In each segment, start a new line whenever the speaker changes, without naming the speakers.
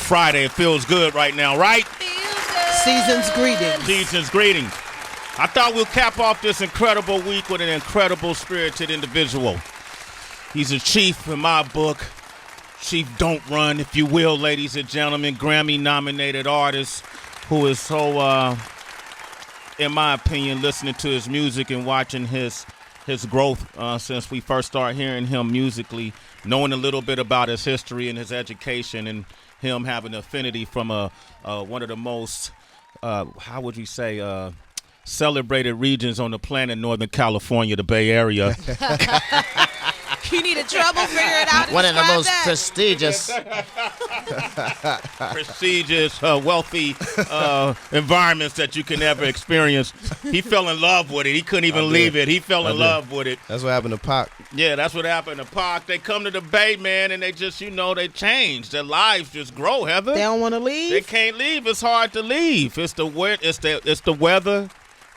Friday. It feels good right now, right?
Season's greetings.
Season's greetings. I thought we'll cap off this incredible week with an incredible spirited individual. He's a chief in my book. Chief Don't Run, if you will, ladies and gentlemen. Grammy-nominated artist who is so, in my opinion, listening to his music and watching his growth since we first started hearing him musically, knowing a little bit about his history and his education, and him having an affinity from one of the most, how would you say, celebrated regions on the planet, Northern California, the Bay Area.
You need a trouble figure it out.
One of the most prestigious,
wealthy environments that you can ever experience. He fell in love with it. He couldn't even leave it. He fell in love with it.
That's what happened to Pac.
Yeah, that's what happened to Pac. They come to the Bay, man, and they just, they change. Their lives just grow, Heather.
They don't want to leave?
They can't leave. It's hard to leave. It's the weather.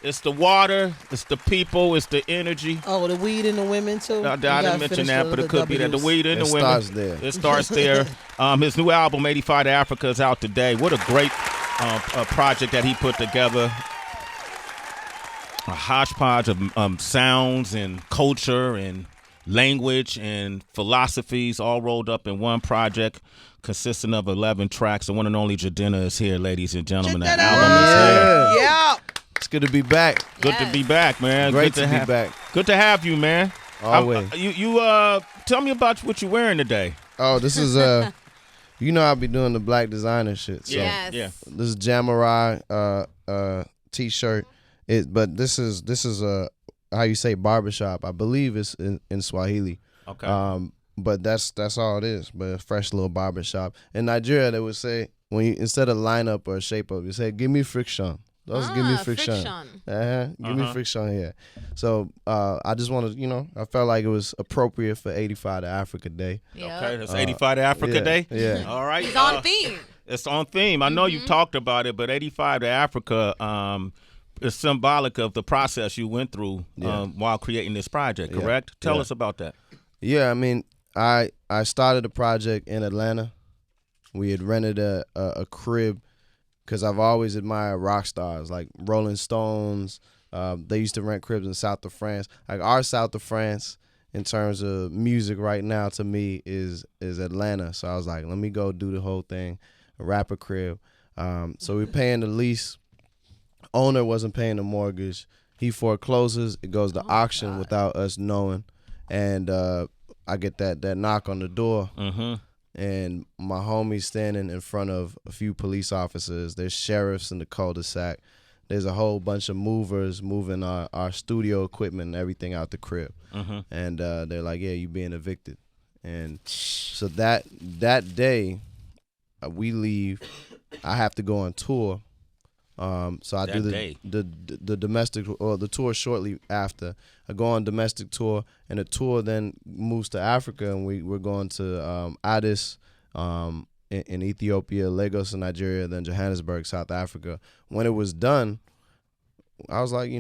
It's the water, it's the people, it's the energy.
Oh, the weed and the women, too?
I didn't mention that, but it could be that. The weed and the women.
It starts there.
It starts there. His new album, 85 to Africa, is out today. What a great project that he put together. A hodgepodge of sounds and culture and language and philosophies all rolled up in one project consisting of 11 tracks. The one and only Jidenna is here, ladies and gentlemen. The album is here.
Yeah.
It's good to be back.
Good to be back, man.
Great to be back.
Good to have you, man.
Always.
You tell me about what you're wearing today.
Oh, this is I'll be doing the black designer shit. So
Yes.
Yeah.
this is Jamarai t-shirt. But this is how you say barbershop. I believe it's in Swahili.
Okay.
But that's all it is. But a fresh little barbershop. In Nigeria, they would say when you instead of line up or shape up, you say give me friction. Those give me friction. Give me friction here. So I just want to, I felt like it was appropriate for 85 to Africa Day.
Yep.
Okay, that's 85 to Africa Day?
Yeah.
All right.
It's on theme.
It's on theme. I know you've talked about it, but 85 to Africa is symbolic of the process you went through while creating this project, correct? Tell us about that.
Yeah, I mean, I started the project in Atlanta. We had rented a crib because I've always admired rock stars like Rolling Stones. They used to rent cribs in South of France. Like our South of France, in terms of music right now, to me is Atlanta. So I was like, let me go do the whole thing, a rapper crib. So we're paying the lease. Owner wasn't paying the mortgage. He forecloses. It goes to auction without us knowing. And I get that knock on the door. Mm-hmm. And my homie's standing in front of a few police officers. There's sheriffs in the cul-de-sac. There's a whole bunch of movers moving our studio equipment and everything out the crib. Mm-hmm. And they're like, yeah, you being evicted. And so that day, we leave. I have to go on tour. So I do the domestic or the tour shortly after. I go on domestic tour, and the tour then moves to Africa, and we're going to Addis in Ethiopia, Lagos in Nigeria, then Johannesburg, South Africa. When it was done, I was like,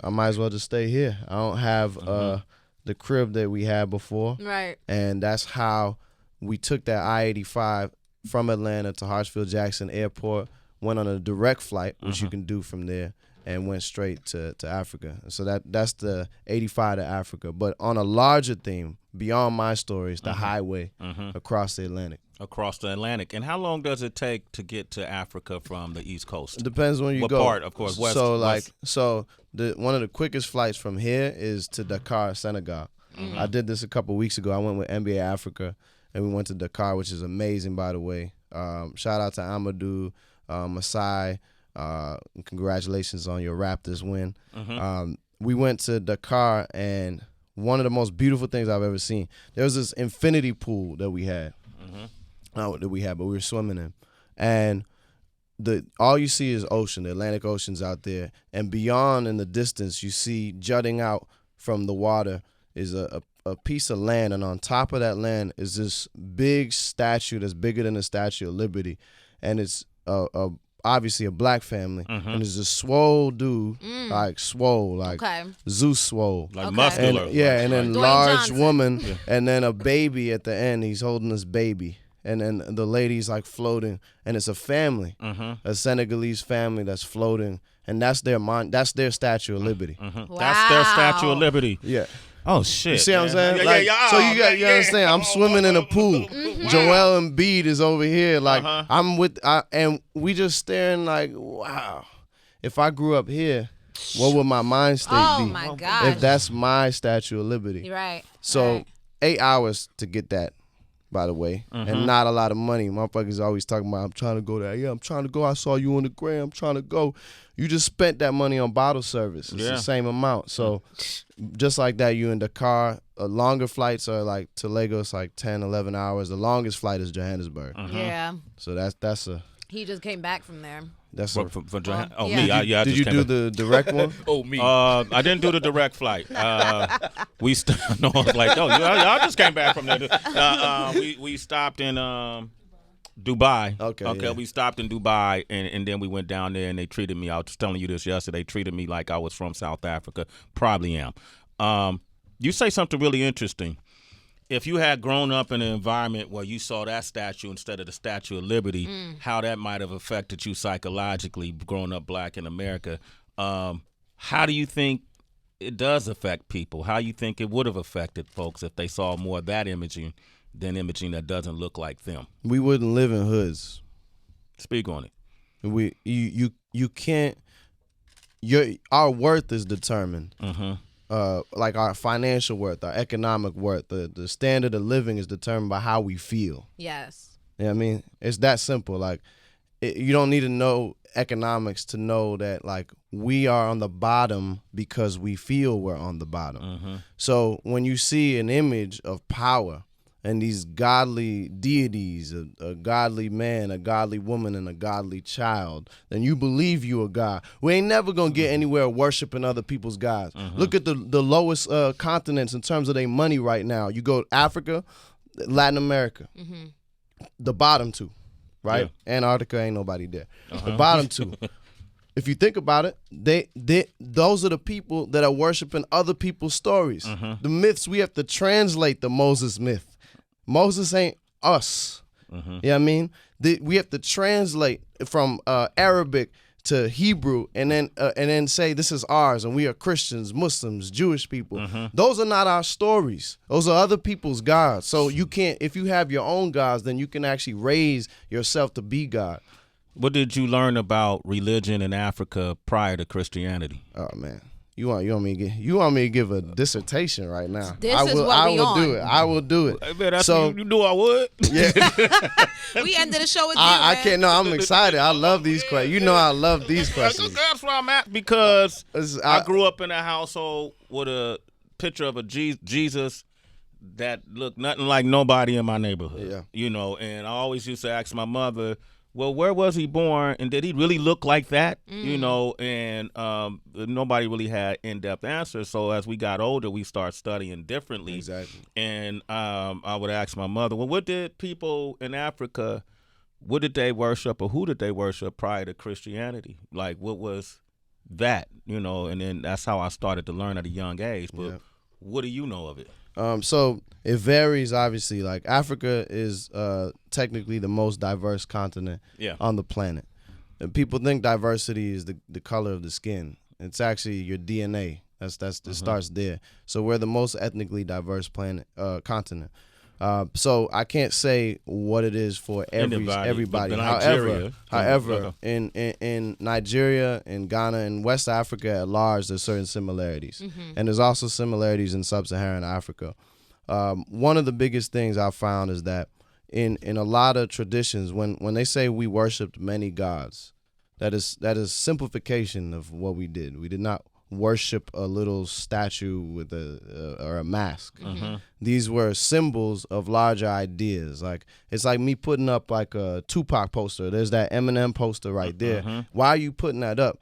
I might as well just stay here. I don't have the crib that we had before.
Right.
And that's how we took that I-85 from Atlanta to Hartsfield-Jackson Airport, went on a direct flight, which you can do from there, and went straight to Africa. So that's the 85 to Africa. But on a larger theme, beyond my stories, the highway across the Atlantic.
Across the Atlantic. And how long does it take to get to Africa from the East Coast?
It depends when you
what
go.
What part, of course? West.
So one of the quickest flights from here is to Dakar, Senegal. Mm-hmm. I did this a couple weeks ago. I went with NBA Africa, and we went to Dakar, which is amazing, by the way. Shout out to Amadou, Masai. Congratulations on your Raptors win. We went to Dakar, and one of the most beautiful things I've ever seen. There was this infinity pool that we had. Not that we had, but we were swimming in. And all you see is ocean. The Atlantic Ocean's out there. And beyond in the distance, you see jutting out from the water is a piece of land. And on top of that land is this big statue that's bigger than the Statue of Liberty. And it's obviously a black family. And it's a swole dude, like swole, like Zeus swole.
Like muscular.
And, and then
Dwayne
large
Johnson.
woman, and then a baby at the end. He's holding this baby. and then the lady's like floating, and it's a family, a Senegalese family that's floating, and that's their Statue of Liberty.
Wow.
That's their Statue of Liberty.
Yeah.
Oh shit!
You see what I'm saying?
Yeah,
Like,
yeah.
so you understand? I'm swimming in a pool. Joel Embiid is over here. Like I'm and we just staring. Like, wow. If I grew up here, what would my mind state be?
Oh my gosh.
If that's my Statue of Liberty.
You're right.
So
Right.
8 hours to get that, by the way, and not a lot of money. Motherfuckers always talking about, I'm trying to go there. Yeah, I'm trying to go. I saw you on the gram. I'm trying to go. You just spent that money on bottle service. It's the same amount. So just like that, you in the car. Longer flights are like to Lagos, like 10, 11 hours. The longest flight is Johannesburg.
Yeah.
So that's a
He just came back from there.
that's
For,
a.
for, for Johan-
Well,
oh
yeah.
me, I
Did
just
you
came
do
back.
the direct one?
I didn't do the direct flight. We no, I was like, y'all just came back from there. We stopped in Dubai.
Okay, yeah.
We stopped in Dubai, and then we went down there, and they treated me. I was telling you this yesterday. They treated me like I was from South Africa. Probably am. You say something really interesting. If you had grown up in an environment where you saw that statue instead of the Statue of Liberty, how that might have affected you psychologically, growing up black in America. How do you think it does affect people? How you think it would have affected folks if they saw more of that imaging than imaging that doesn't look like them?
We wouldn't live in hoods.
Speak on it.
You can't. Our worth is determined. Like our financial worth, our economic worth, the standard of living is determined by how we feel.
Yes.
You know what I mean? It's that simple. Like, you don't need to know economics to know that, like, we are on the bottom because we feel we're on the bottom. So when you see an image of power and these godly deities, a godly man, a godly woman, and a godly child, then you believe you a God. We ain't never gonna get anywhere worshiping other people's gods. Look at the lowest continents in terms of their money right now. You go to Africa, Latin America, the bottom two, right? Antarctica, ain't nobody there. The bottom two. If you think about it, those are the people that are worshiping other people's stories. The myths, we have to translate the Moses myth. Moses ain't us. You know what I mean? We have to translate from Arabic to Hebrew and then say this is ours and we are Christians, Muslims, Jewish people. Those are not our stories. Those are other people's gods. So you can't, if you have your own gods, then you can actually raise yourself to be God.
What did you learn about religion in Africa prior to Christianity?
Oh man. You want me to give a dissertation right now?
This
I
is
will.
what
I
we
will
on.
do it. I will do it.
Hey, man, that's
So-
you knew I would.
Yeah,
We ended the show with you,
I
man.
can't. No, I'm excited. I love these questions. You know, I love these questions.
That's where I'm at because
I
I grew up in a household with a picture of a Jesus that looked nothing like nobody in my neighborhood.
Yeah.
You know, and I always used to ask my mother, well, where was he born, and did he really look like that? You know, and nobody really had in-depth answers. So as we got older, we started studying differently.
Exactly.
And I would ask my mother, well, what did people in Africa, what did they worship, or who did they worship prior to Christianity? Like, what was that? You know, and then that's how I started to learn at a young age. But what do you know of it?
So it varies, obviously. Like, Africa is technically the most diverse continent on the planet. And people think diversity is the color of the skin. It's actually your DNA. It starts there. So we're the most ethnically diverse continent. So I can't say what it is for everybody. However, in Nigeria, in Ghana, and West Africa at large, there's certain similarities, and there's also similarities in sub-Saharan Africa. One of the biggest things I found is that in a lot of traditions, when they say we worshipped many gods, that is simplification of what we did. We did not worship a little statue with or a mask. These were symbols of larger ideas. Like, it's like me putting up like a Tupac poster. There's that Eminem poster right there. Why are you putting that up?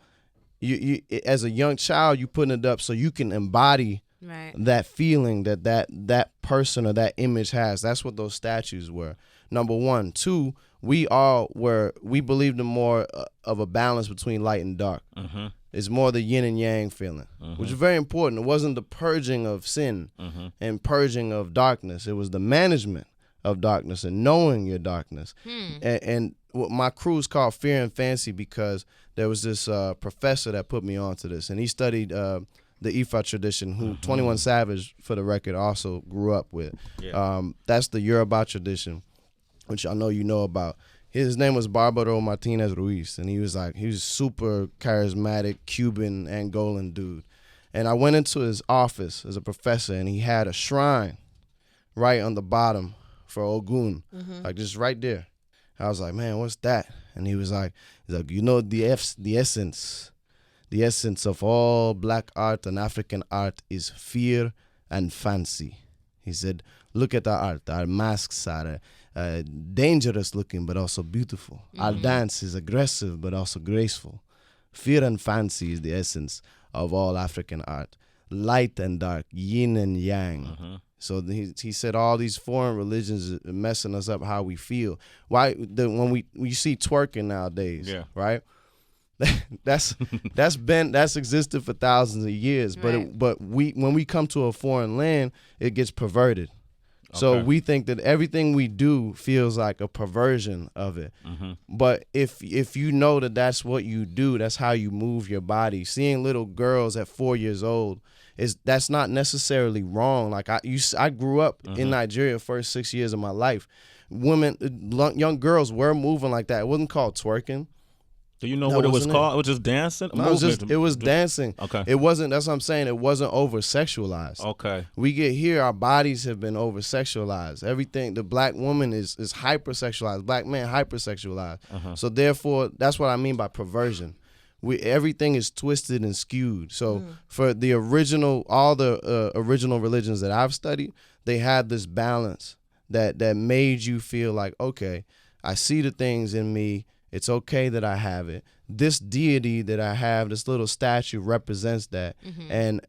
You as a young child, you putting it up so you can embody that feeling that person or that image has. That's what those statues were. Number one. Two, we believed in more of a balance between light and dark. It's more the yin and yang feeling, which is very important. It wasn't the purging of sin and purging of darkness. It was the management of darkness and knowing your darkness. And what my crew's called Fear and Fancy because there was this professor that put me onto this, and he studied the Ifa tradition, who 21 Savage, for the record, also grew up with. Yeah. That's the Yoruba tradition, which I know you know about. His name was Barbaro Martinez Ruiz, and he was super charismatic Cuban Angolan dude. And I went into his office as a professor, and he had a shrine right on the bottom for Ogun, like just right there. I was like, man, what's that? And he was like, you know, the essence of all black art and African art is fear and fancy. He said, look at our art. Our masks are dangerous looking, but also beautiful. Our dance is aggressive, but also graceful. Fear and fancy is the essence of all African art. Light and dark, yin and yang. So he said all these foreign religions are messing us up how we feel. When we see twerking nowadays, right? that's existed for thousands of years. Right. But when we come to a foreign land, it gets perverted. So we think that everything we do feels like a perversion of it. But if you know that that's what you do, that's how you move your body. Seeing little girls at 4 years old, that's not necessarily wrong. Like I grew up in Nigeria first 6 years of my life. Young girls were moving like that. It wasn't called twerking.
Do you know what it was called? It was just dancing?
No, it was dancing. Okay. It wasn't, that's what I'm saying, it wasn't over-sexualized. Okay. We get here, our bodies have been over-sexualized. Everything, the black woman is hyper-sexualized, black man hyper-sexualized. So therefore, that's what I mean by perversion. Everything is twisted and skewed. So for all the original religions that I've studied, they had this balance that made you feel like, okay, I see the things in me. It's okay that I have it. This deity that I have, this little statue represents that. And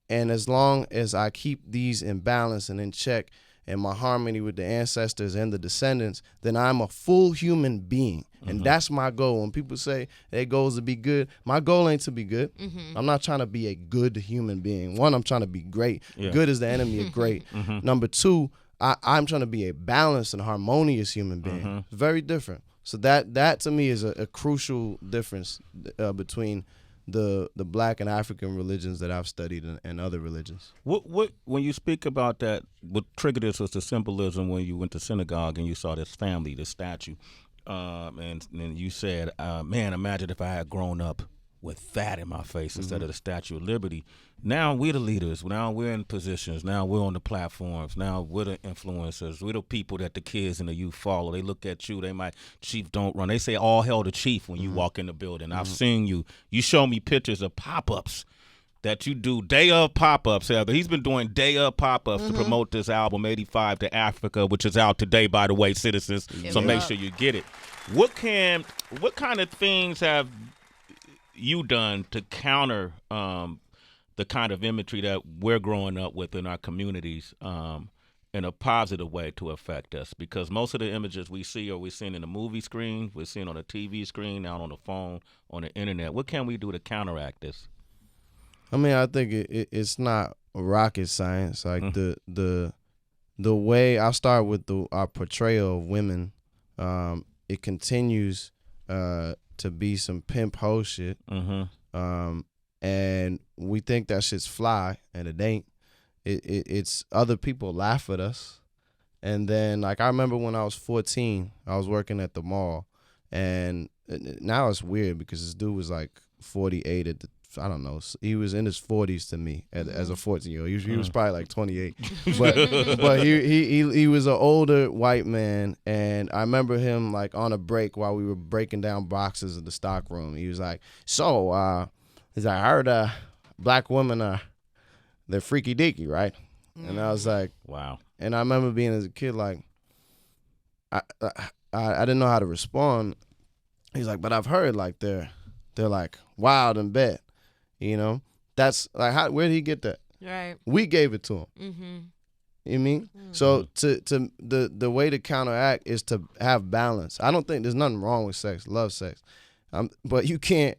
as long as I keep these in balance and in check and my harmony with the ancestors and the descendants, then I'm a full human being. And that's my goal. When people say their goal is to be good, my goal ain't to be good. I'm not trying to be a good human being. One, I'm trying to be great. Yeah. Good is the enemy of great. Number two, I'm trying to be a balanced and harmonious human being. Very different. So that to me is a crucial difference between the black and African religions that I've studied and other religions. What
when you speak about that, what triggered this was the symbolism when you went to synagogue and you saw this family, this statue, and you said, man, imagine if I had grown up with that in my face instead of the Statue of Liberty. Now we're the leaders. Now we're in positions. Now we're on the platforms. Now we're the influencers. We're the people that the kids and the youth follow. They look at you. They might, Chief, don't run. They say all hell to Chief when you walk in the building. I've seen you. You show me pictures of pop-ups that you do, day of pop-ups. He's been doing day of pop-ups to promote this album, 85 to Africa, which is out today, by the way, citizens. So make sure you get it. What kind of things have you done to counter the kind of imagery that we're growing up with in our communities in a positive way to affect us? Because most of the images we see are we seeing in the movie screen, we're seeing on the TV screen, out on the phone, on the internet. What can we do to counteract this?
I mean, I think it's not rocket science. Like the way I start with our portrayal of women, it continues to be some pimp hoe shit. And we think that shit's fly, and it ain't. It's other people laugh at us. And then, like, I remember when I was 14, I was working at the mall, and now it's weird because this dude was like 48 at the, I don't know, he was in his 40s to me as a 14-year-old. He was probably like 28, but he was an older white man, and I remember him like on a break while we were breaking down boxes in the stock room. He was like, "So, he's like, I heard black women they're freaky deaky, right?" And I was like, "Wow." And I remember being as a kid like, I didn't know how to respond. He's like, "But I've heard like they're like wild and bad." You know, that's like, where did he get that? Right. We gave it to him. You know what I mean? So to the way to counteract is to have balance. I don't think there's nothing wrong with sex. Love sex, but you can't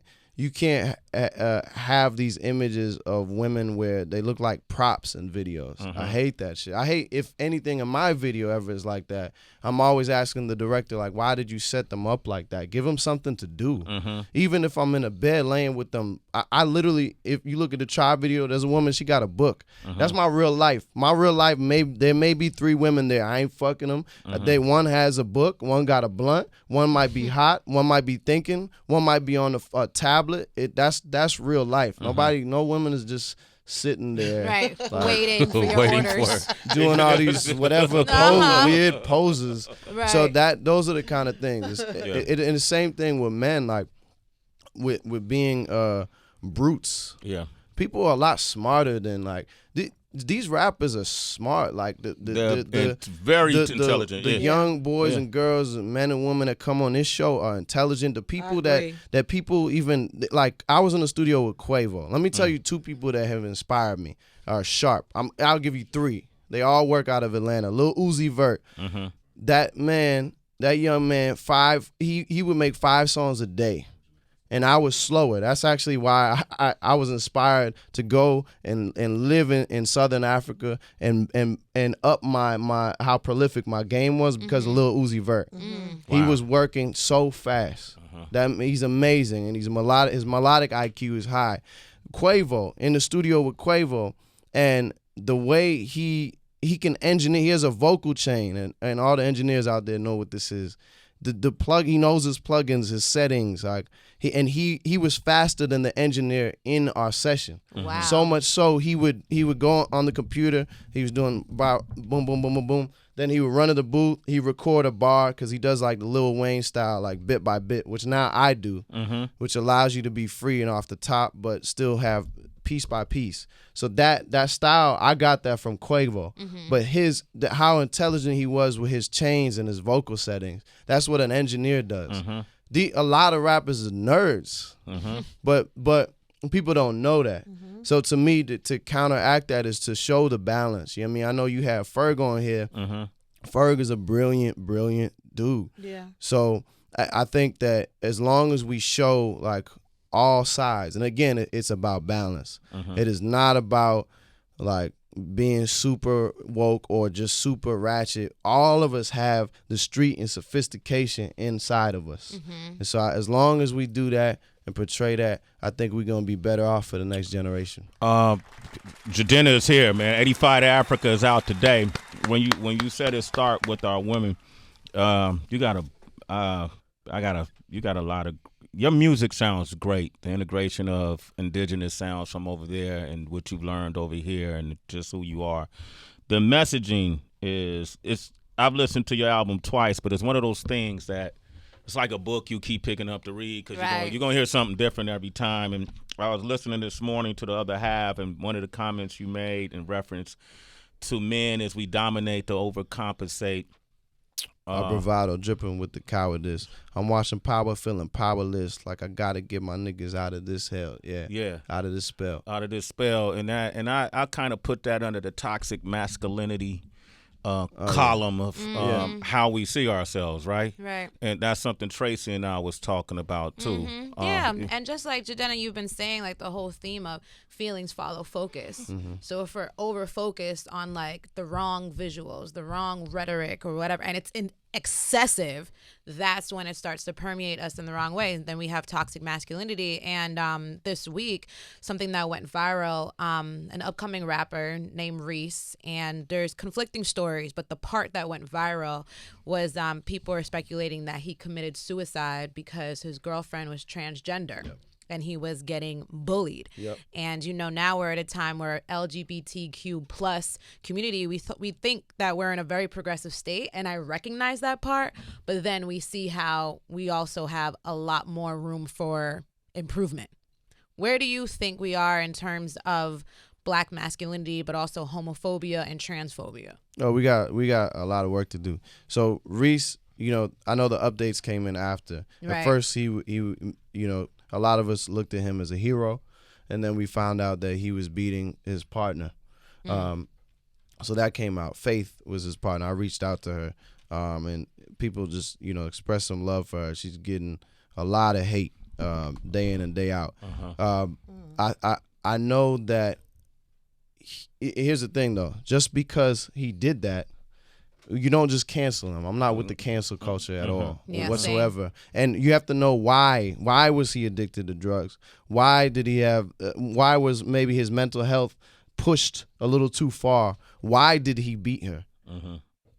have these images of women where they look like props in videos. I hate that shit. I hate if anything in my video ever is like that. I'm always asking the director, like, why did you set them up like that? Give them something to do. Even if I'm in a bed laying with them, I literally, if you look at the Tribe video, there's a woman, she got a book. That's my real life. My real life, there may be 3 women there. I ain't fucking them. One has a book, one got a blunt, one might be hot, one might be thinking, one might be on a tablet. That's real life. No woman is just sitting there,
right,
like,
waiting for your orders,
doing all these whatever weird poses.
Right.
So those are the kind of things. And the same thing with men, like with being brutes.
Yeah,
people are a lot smarter than like. These rappers are smart, like
very intelligent.
The young boys and girls, men and women that come on this show are intelligent. The people that people even like. I was in the studio with Quavo. Let me tell you 2 people that have inspired me are sharp. I'll give you 3. They all work out of Atlanta. Lil Uzi Vert. That young man, he would make 5 songs a day. And I was slower. That's actually why I was inspired to go and live in Southern Africa and up my how prolific my game was because of Lil Uzi Vert. He was working so fast. That he's amazing, and his melodic IQ is high. Quavo, in the studio with Quavo, and the way he can engineer, he has a vocal chain, and all the engineers out there know what this is. The plug, he knows his plugins, his settings, like he was faster than the engineer in our session.
Wow.
So much so he would go on the computer. He was doing about boom boom boom boom boom. Then he would run to the booth. He record a bar because he does like the Lil Wayne style, like bit by bit, which now I do, which allows you to be free and off the top, but still have piece by piece. So that style, I got that from Quavo. But how intelligent he was with his chains and his vocal settings, that's what an engineer does. A lot of rappers are nerds, but people don't know that. So to me, to counteract that is to show the balance. You know what I mean? I know you have Ferg on here. Ferg is a brilliant dude.
Yeah.
So I think that as long as we show like all sides, and again, it's about balance. It is not about like being super woke or just super ratchet. All of us have the street and sophistication inside of us. And so as long as we do that and portray that, I think we're going to be better off for the next generation.
Jidenna is here, man. 85 to Africa is out today. When you said it start with our women, you got a lot of. Your music sounds great. The integration of indigenous sounds from over there and what you've learned over here and just who you are. The messaging I've listened to your album twice, but it's one of those things that it's like a book you keep picking up to read because you're going to hear something different every time. And I was listening this morning to the other half, and one of the comments you made in reference to men as we dominate to overcompensate.
Our bravado dripping with the cowardice. I'm watching Power, feeling powerless. Like I gotta get my niggas out of this hell. Yeah. Out of this spell.
And I kind of put that under the toxic masculinity column of how we see ourselves, right?
Right.
And that's something Tracy and I was talking about too.
And just like Jidenna, you've been saying, like the whole theme of feelings follow focus. So if we're over focused on like the wrong visuals, the wrong rhetoric or whatever, and it's excessive, that's when it starts to permeate us in the wrong way. And then we have toxic masculinity. And this week, something that went viral, an upcoming rapper named Reese, and there's conflicting stories, but the part that went viral was people are speculating that he committed suicide because his girlfriend was transgender. And he was getting bullied. And now we're at a time where LGBTQ plus community, we think that we're in a very progressive state, and I recognize that part, but then we see how we also have a lot more room for improvement. Where do you think we are in terms of Black masculinity, but also homophobia and transphobia?
Oh, we got a lot of work to do. So Reese, I know the updates came in after.
Right.
At first, he a lot of us looked at him as a hero, and then we found out that he was beating his partner. So that came out. Faith was his partner. I reached out to her, and people just expressed some love for her. She's getting a lot of hate day in and day out. I know that. Here's the thing, though. Just because he did that, you don't just cancel him. I'm not with the cancel culture at all, whatsoever. And you have to know why. Why was he addicted to drugs? Why did he have? Why was maybe his mental health pushed a little too far? Why did he beat her?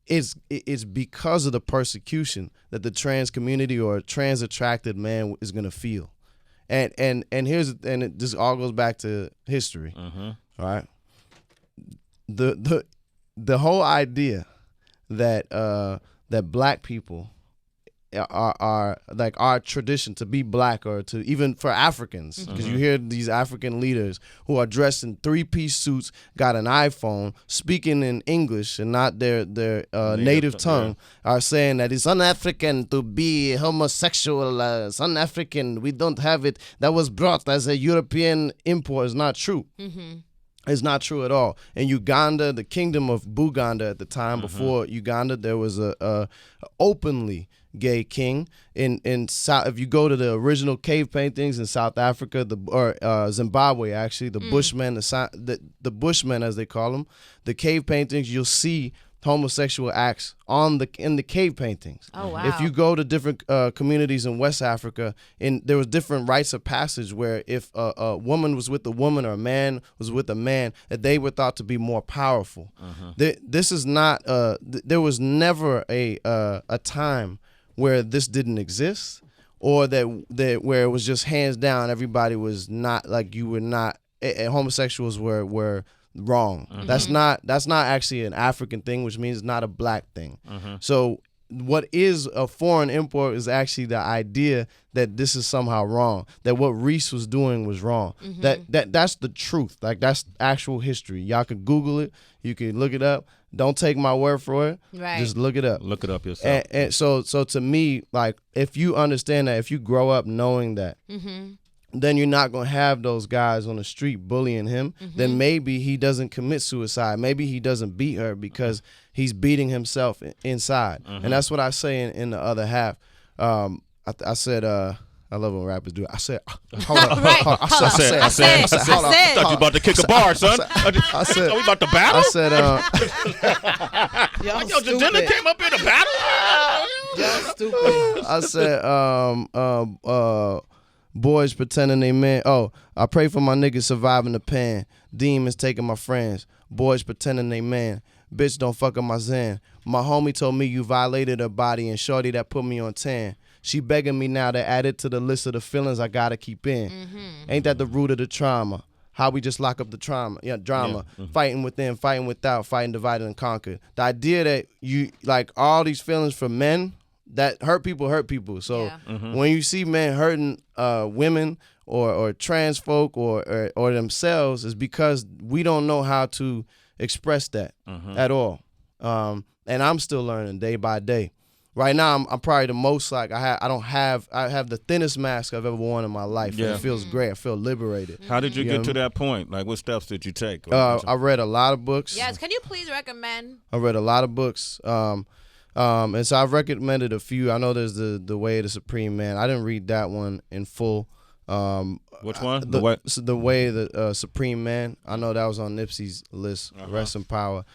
It's because of the persecution that the trans community or a trans attracted man is gonna feel. And it just all goes back to history. All right. The whole idea that that black people are like our tradition to be black, or to even for Africans, because you hear these African leaders who are dressed in 3-piece suits, got an iPhone, speaking in English and not their native tongue, are saying that it's un-African to be homosexual. It's un-African. We don't have it. That was brought as a European import. Is not true. It's not true at all. In Uganda, the kingdom of Buganda at the time, before Uganda, there was a openly gay king. In South, if you go to the original cave paintings in South Africa, or Zimbabwe, actually, the Bushmen, the Bushmen as they call them, the cave paintings, you'll see homosexual acts in the cave paintings.
Oh, wow.
If you go to different communities in West Africa, there was different rites of passage where if a woman was with a woman or a man was with a man, that they were thought to be more powerful. This is not. There was never a time where this didn't exist, or that where it was just hands down. Everybody was not like you were not. Homosexuals were wrong. That's not actually an African thing, which means it's not a black thing. So what is a foreign import is actually the idea that this is somehow wrong, that what Reese was doing was wrong. That's the truth. Like, that's actual history. Y'all can Google it. You can look it up. Don't take my word for it.
Right.
Just look it up.
Look it up yourself.
And so to me, like, if you understand that, if you grow up knowing that, then you're not going to have those guys on the street bullying him. Then maybe he doesn't commit suicide. Maybe he doesn't beat her because he's beating himself inside. And that's what I say in the other half. I said, I love when rappers do it. I said, hold up. I said,
I thought you about to kick a bar, son.
I said,
are we about to battle?
I said,
Y'all
Yo, Jidenna came up here to battle?
stupid.
I said, boys pretending they men. Oh, I pray for my niggas surviving the pan. Demons taking my friends. Boys pretending they man. Bitch, don't fuck up my zen. My homie told me you violated her body, and shorty that put me on 10. She begging me now to add it to the list of the feelings I gotta keep in. Ain't that the root of the trauma? How we just lock up the drama. Fighting within, fighting without, fighting divided and conquered. The idea that you, like, all these feelings for men, that hurt people. So when you see men hurting women or trans folk or themselves, is because we don't know how to express that at all. And I'm still learning day by day. Right now, I'm probably the most, like, I have the thinnest mask I've ever worn in my life. And it feels great. I feel liberated.
How did you get to that point? Like, what steps did you take?
I read a lot of books.
Yes, can you please recommend?
I read a lot of books. And so I've recommended a few. I know there's the Way of the Supreme Man. I didn't read that one in full.
Which one?
The Way of the Supreme Man. I know that was on Nipsey's list. Rest in power.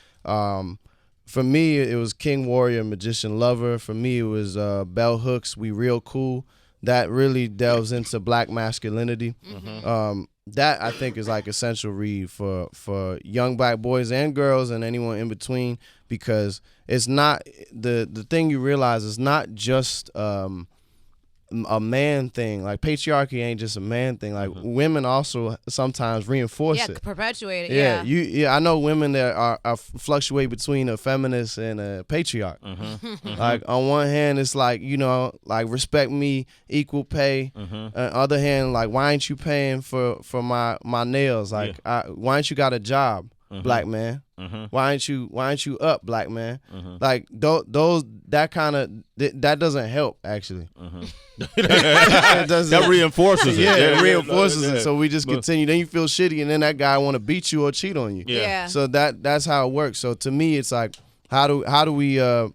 For me, it was King Warrior, Magician Lover. For me, it was Bell Hooks, We Real Cool. That really delves into black masculinity. That, I think, is like essential read for young black boys and girls and anyone in between, because it's not the thing you realize is not just a man thing. Like, patriarchy ain't just a man thing. Like, women also sometimes reinforce it.
Perpetuate it.
Yeah. I know women that are fluctuate between a feminist and a patriarch. Like, on one hand, it's like, like, respect me, equal pay. On the other hand, like, why ain't you paying for my nails? Like, why ain't you got a job, black man? Why ain't you up, black man? Like, those that kind of that doesn't help, actually.
That reinforces it.
It reinforces it. So we just continue. Then you feel shitty, and then that guy want to beat you or cheat on you. So that's how it works. So to me, it's like, how do we? And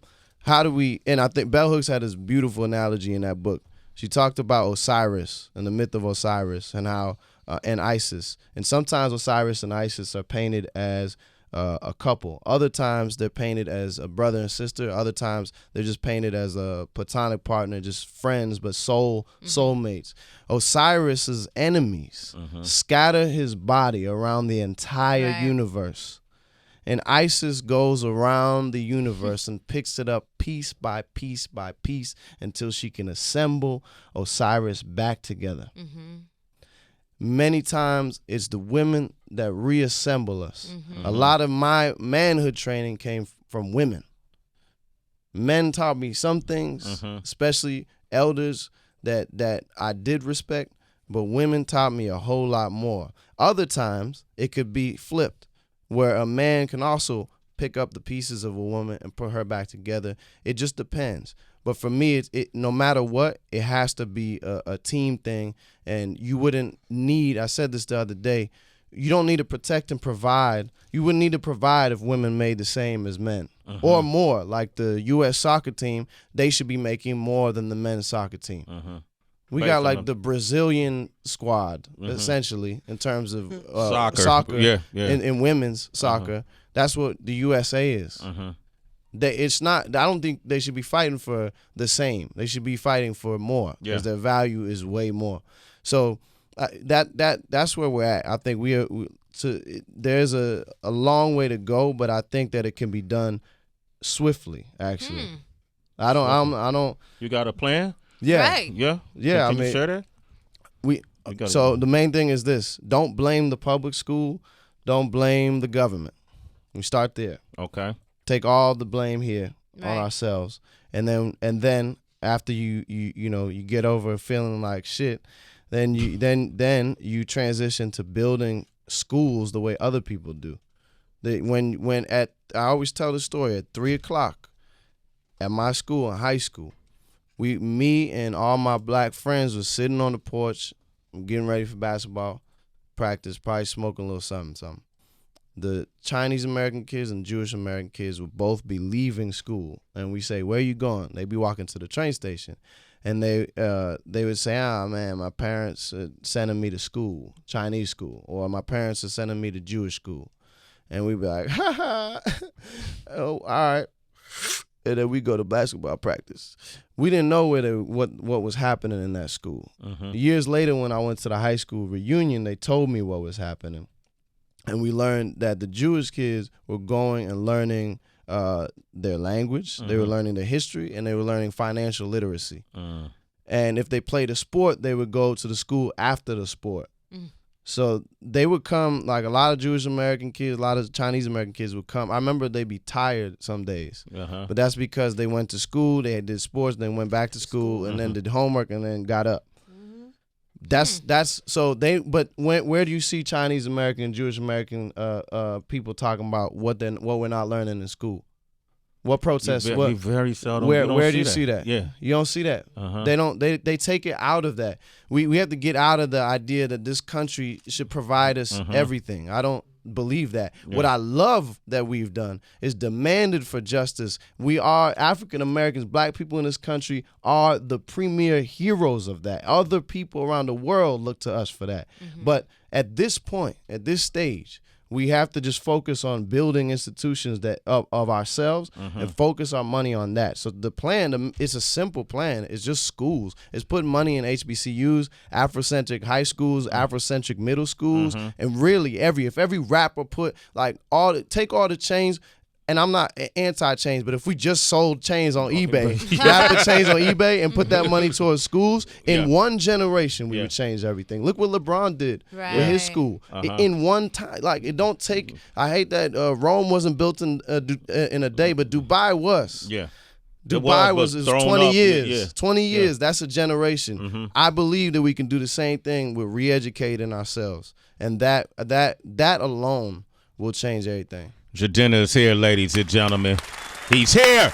I think Bell Hooks had this beautiful analogy in that book. She talked about Osiris and the myth of Osiris and how and Isis. And sometimes Osiris and Isis are painted as a couple. Other times they're painted as a brother and sister. Other times they're just painted as a platonic partner, just friends, but soulmates. Osiris's enemies scatter his body around the entire universe. And Isis goes around the universe and picks it up piece by piece by piece until she can assemble Osiris back together. Many times it's the women that reassemble us. A lot of my manhood training came from women. Men taught me some things, especially elders that I did respect, but women taught me a whole lot more. Other times it could be flipped, where a man can also pick up the pieces of a woman and put her back together. It just depends. But for me, it no matter what, it has to be a team thing. And you wouldn't need, I said this the other day, you don't need to protect and provide. You wouldn't need to provide if women made the same as men or more. Like the U.S. soccer team, they should be making more than the men's soccer team. We got like the Brazilian squad, essentially, in terms of soccer in women's soccer. That's what the USA is. It's not. I don't think they should be fighting for the same. They should be fighting for more because their value is way more. So that's where we're at. I think there's a long way to go, but I think that it can be done swiftly. Actually, I don't.
You got a plan?
Yeah.
Right.
Yeah.
Yeah.
Can you share that?
So the main thing is this: don't blame the public school. Don't blame the government. We start there.
Okay.
Take all the blame here on ourselves, and then after you get over feeling like shit, then you transition to building schools the way other people do. I always tell the story at 3:00 at my school in high school, me and all my black friends was sitting on the porch, getting ready for basketball practice, probably smoking a little something. The Chinese American kids and Jewish American kids would both be leaving school, and we say, "Where are you going?" They'd be walking to the train station, and they would say, man, my parents are sending me to school, Chinese school, or my parents are sending me to Jewish school," and we'd be like, "Oh, all right," and then we go to basketball practice. We didn't know what was happening in that school. Years later, when I went to the high school reunion, they told me what was happening. And we learned that the Jewish kids were going and learning their language, they were learning their history, and they were learning financial literacy. And if they played a sport, they would go to the school after the sport. So they would come, like a lot of Jewish American kids, a lot of Chinese American kids would come. I remember they'd be tired some days, but that's because they went to school, they did sports, then went back to school, and then did homework, and then got up. That's so they. But where do you see Chinese American and Jewish American people talking about what we're not learning in school? What protests?
We very seldom.
Where do you see that?
Yeah,
you don't see that. They don't. They take it out of that. We have to get out of the idea that this country should provide us everything. I don't believe that. Yeah. What I love that we've done is demanded for justice. We are African Americans, black people in this country are the premier heroes of that. Other people around the world look to us for that. But at this point, at this stage, we have to just focus on building institutions that of ourselves and focus our money on that. So the plan, it's a simple plan. It's just schools. It's putting money in HBCUs, Afrocentric high schools, Afrocentric middle schools, and really if every rapper put take all the chains. And I'm not anti-chains, but if we just sold chains on eBay, rapper chains on eBay, and put that money towards schools, in one generation we would change everything. Look what LeBron did with his school. In one time, it don't take. I hate that Rome wasn't built in a day, but Dubai was. Yeah. Dubai was 20 years. 20 years. That's a generation. I believe that we can do the same thing with re-educating ourselves, and that alone will change everything.
Jidenna is here, ladies and gentlemen. He's here.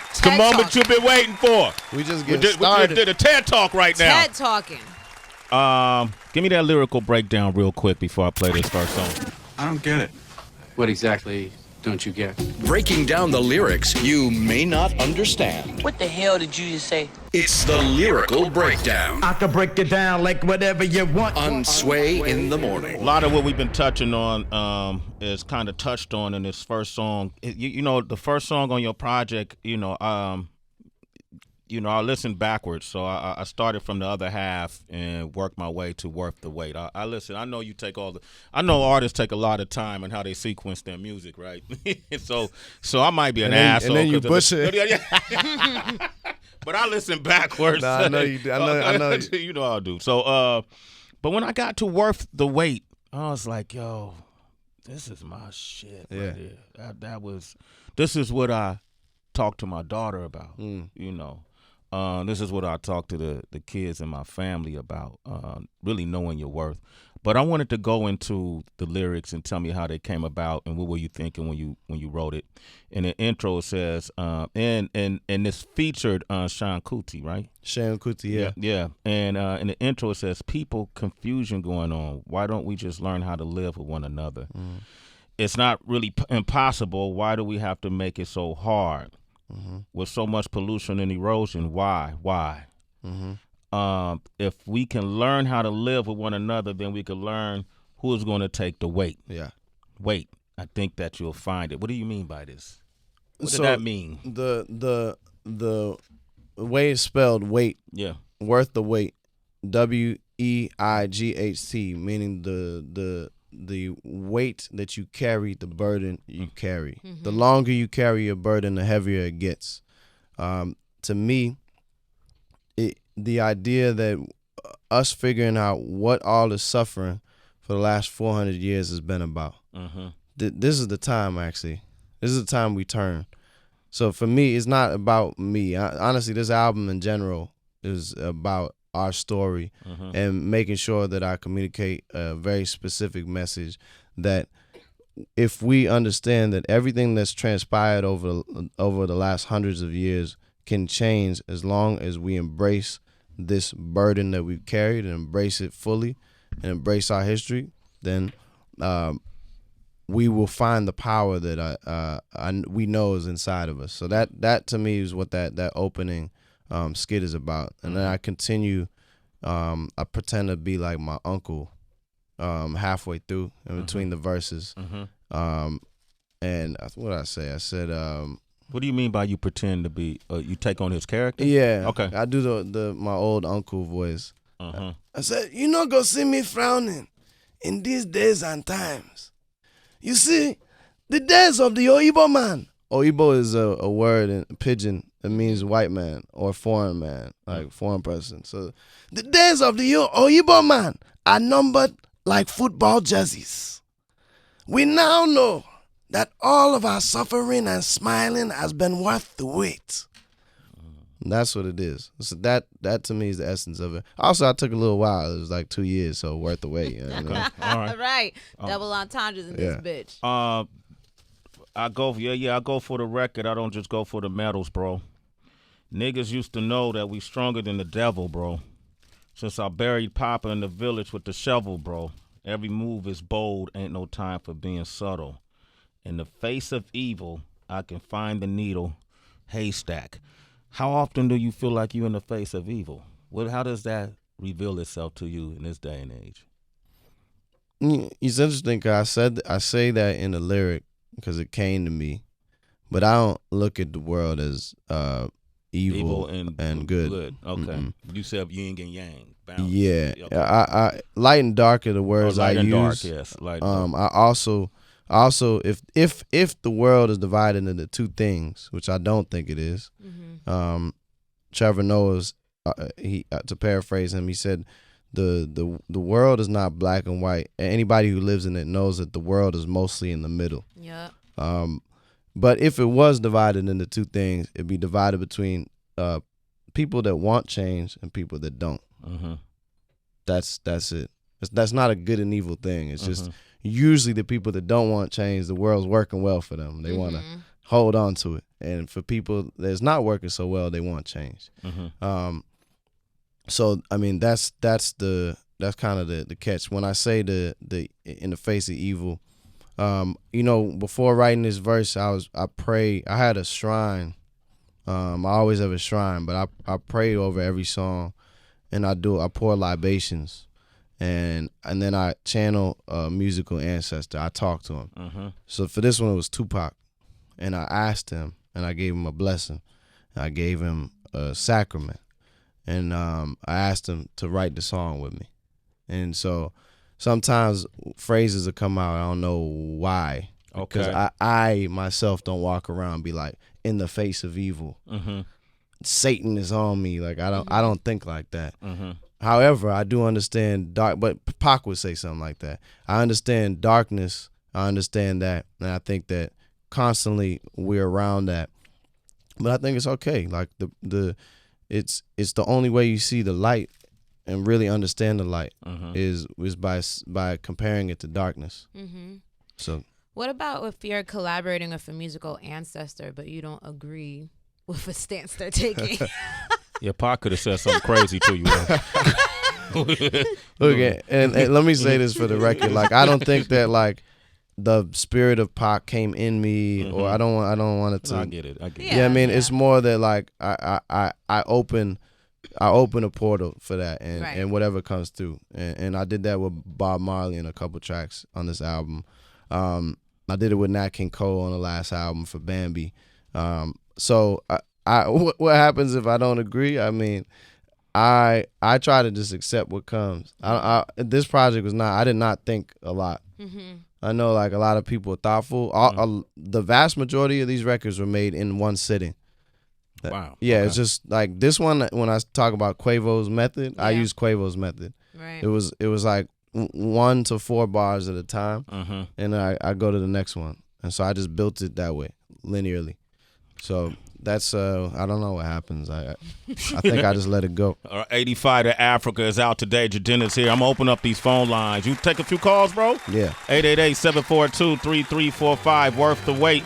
It's the moment you've been waiting for.
We just getting started.
We did a TED Talk right now.
TED Talking.
Give me that lyrical breakdown real quick before I play this first song.
I don't get it. What exactly don't you get?
Breaking down the lyrics you may not understand.
What the hell did you just say?
It's the Lyrical Breakdown
I can break it down like whatever you want.
on Sway in the Morning.
A lot of what we've been touching on is kind of touched on in this first song. You know, the first song on your project, I listened backwards, so I started from the other half and worked my way to Worth the Wait. I listen. I know you take I know artists take a lot of time in how they sequence their music, right? so I might be an asshole.
And then you push it.
But I listen backwards.
Nah, I know you do. I know you.
You know I do. So, but when I got to Worth the Wait, I was like, yo, this is my shit right here. This is what I talk to my daughter about, This is what I talk to the kids in my family about, really knowing your worth. But I wanted to go into the lyrics and tell me how they came about and what were you thinking when you wrote it. In the intro it says, and this featured Sean Kuti, right?
Sean Kuti, yeah.
Yeah. And in the intro it says, people, confusion going on. Why don't we just learn how to live with one another? It's not really impossible. Why do we have to make it so hard? With so much pollution and erosion, why? If we can learn how to live with one another, then we can learn who is going to take the weight.
Yeah.
Wait, I think that you'll find it. What do you mean by this? What does that mean?
The way it's spelled, weight.
Yeah.
Worth the Wait. WEIGHT, meaning the weight that you carry, the burden you carry. The longer you carry your burden, the heavier it gets. To me, the idea that us figuring out what all the suffering for the last 400 years has been about. This is the time, actually. This is the time we turn. So for me, it's not about me. Honestly, this album in general is about our story and making sure that I communicate a very specific message that if we understand that everything that's transpired over the last hundreds of years can change as long as we embrace this burden that we've carried and embrace it fully and embrace our history, then we will find the power that we know is inside of us. So that to me is what that opening skit is about. And then I continue, I pretend to be like my uncle halfway through in between the verses. And what did I say? I said,
what do you mean by you pretend to be, you take on his character?
Yeah.
Okay.
I do my old uncle voice. I said, you not gonna see me frowning in these days and times. You see, the days of the Oibo man. Oibo is a word in pidgin that means white man or foreign man, like foreign person. So the days of the Oibo man are numbered like football jerseys. We now know that all of our suffering and smiling has been worth the wait. That's what it is. So that to me is the essence of it. Also, I took a little while. It was like 2 years, so worth the wait. You know what I mean?
All
right. Double entendres in this bitch.
I go for the record. I don't just go for the medals, bro. Niggas used to know that we stronger than the devil, bro. Since I buried Papa in the village with the shovel, bro. Every move is bold, ain't no time for being subtle. In the face of evil, I can find the needle, haystack. How often do you feel like you're in the face of evil? How does that reveal itself to you in this day and age?
It's interesting because I say that in the lyric because it came to me, but I don't look at the world as evil and good.
Okay. You said yin and yang. Balance.
Yeah.
Okay.
I light and dark are the words I use.
Dark, yes. Light and dark.
I also if the world is divided into two things, which I don't think it is, Trevor Noah's to paraphrase him, he said the world is not black and white. Anybody who lives in it knows that the world is mostly in the middle.
Yeah.
But if it was divided into two things, it'd be divided between people that want change and people that don't. That's it. That's not a good and evil thing. It's just usually the people that don't want change, the world's working well for them. They want to hold on to it. And for people that's not working so well, they want change. So I mean that's kind of the catch. When I say the in the face of evil, Before writing this verse, I prayed. I had a shrine. I always have a shrine, but I pray over every song, and I pour libations, and then I channel a musical ancestor. I talk to him.
Mm-hmm.
So for this one, it was Tupac, and I asked him, and I gave him a blessing. I gave him a sacrament, and I asked him to write the song with me. And so sometimes phrases will come out, I don't know why. Because I myself don't walk around and be like, in the face of evil, Satan is on me. Like I don't think like that. However, I do understand but Pac would say something like that. I understand darkness. I understand that, and I think that constantly we're around that. But I think it's okay. Like it's the only way you see the light and really understand the light is by comparing it to darkness. So.
What about if you're collaborating with a musical ancestor, but you don't agree with a stance they're taking?
Yeah, Pac could have said something crazy to you.
Okay, and let me say this for the record. Like, I don't think that like the spirit of Pac came in me, or I don't want it to.
I get it.
Yeah, I mean, it's more that like I open a portal for that, and whatever comes through, and I did that with Bob Marley in a couple tracks on this album. I did it with Nat King Cole on the last album for Bambi. So what happens if I don't agree? I mean, I try to just accept what comes. This project was I did not think a lot. I know like a lot of people are thoughtful. The vast majority of these records were made in one sitting.
Wow.
Yeah, okay. It's just like this one. When I talk about Quavo's method, I use Quavo's method.
Right.
It was like 1 to 4 bars at a time, and I go to the next one, and so I just built it that way linearly. So that's I don't know what happens. I think I just let it go.
85 to Africa is out today. Jidenna's here. I'm gonna open up these phone lines. You take a few calls, bro.
Yeah.
888-742-3345. Worth the wait.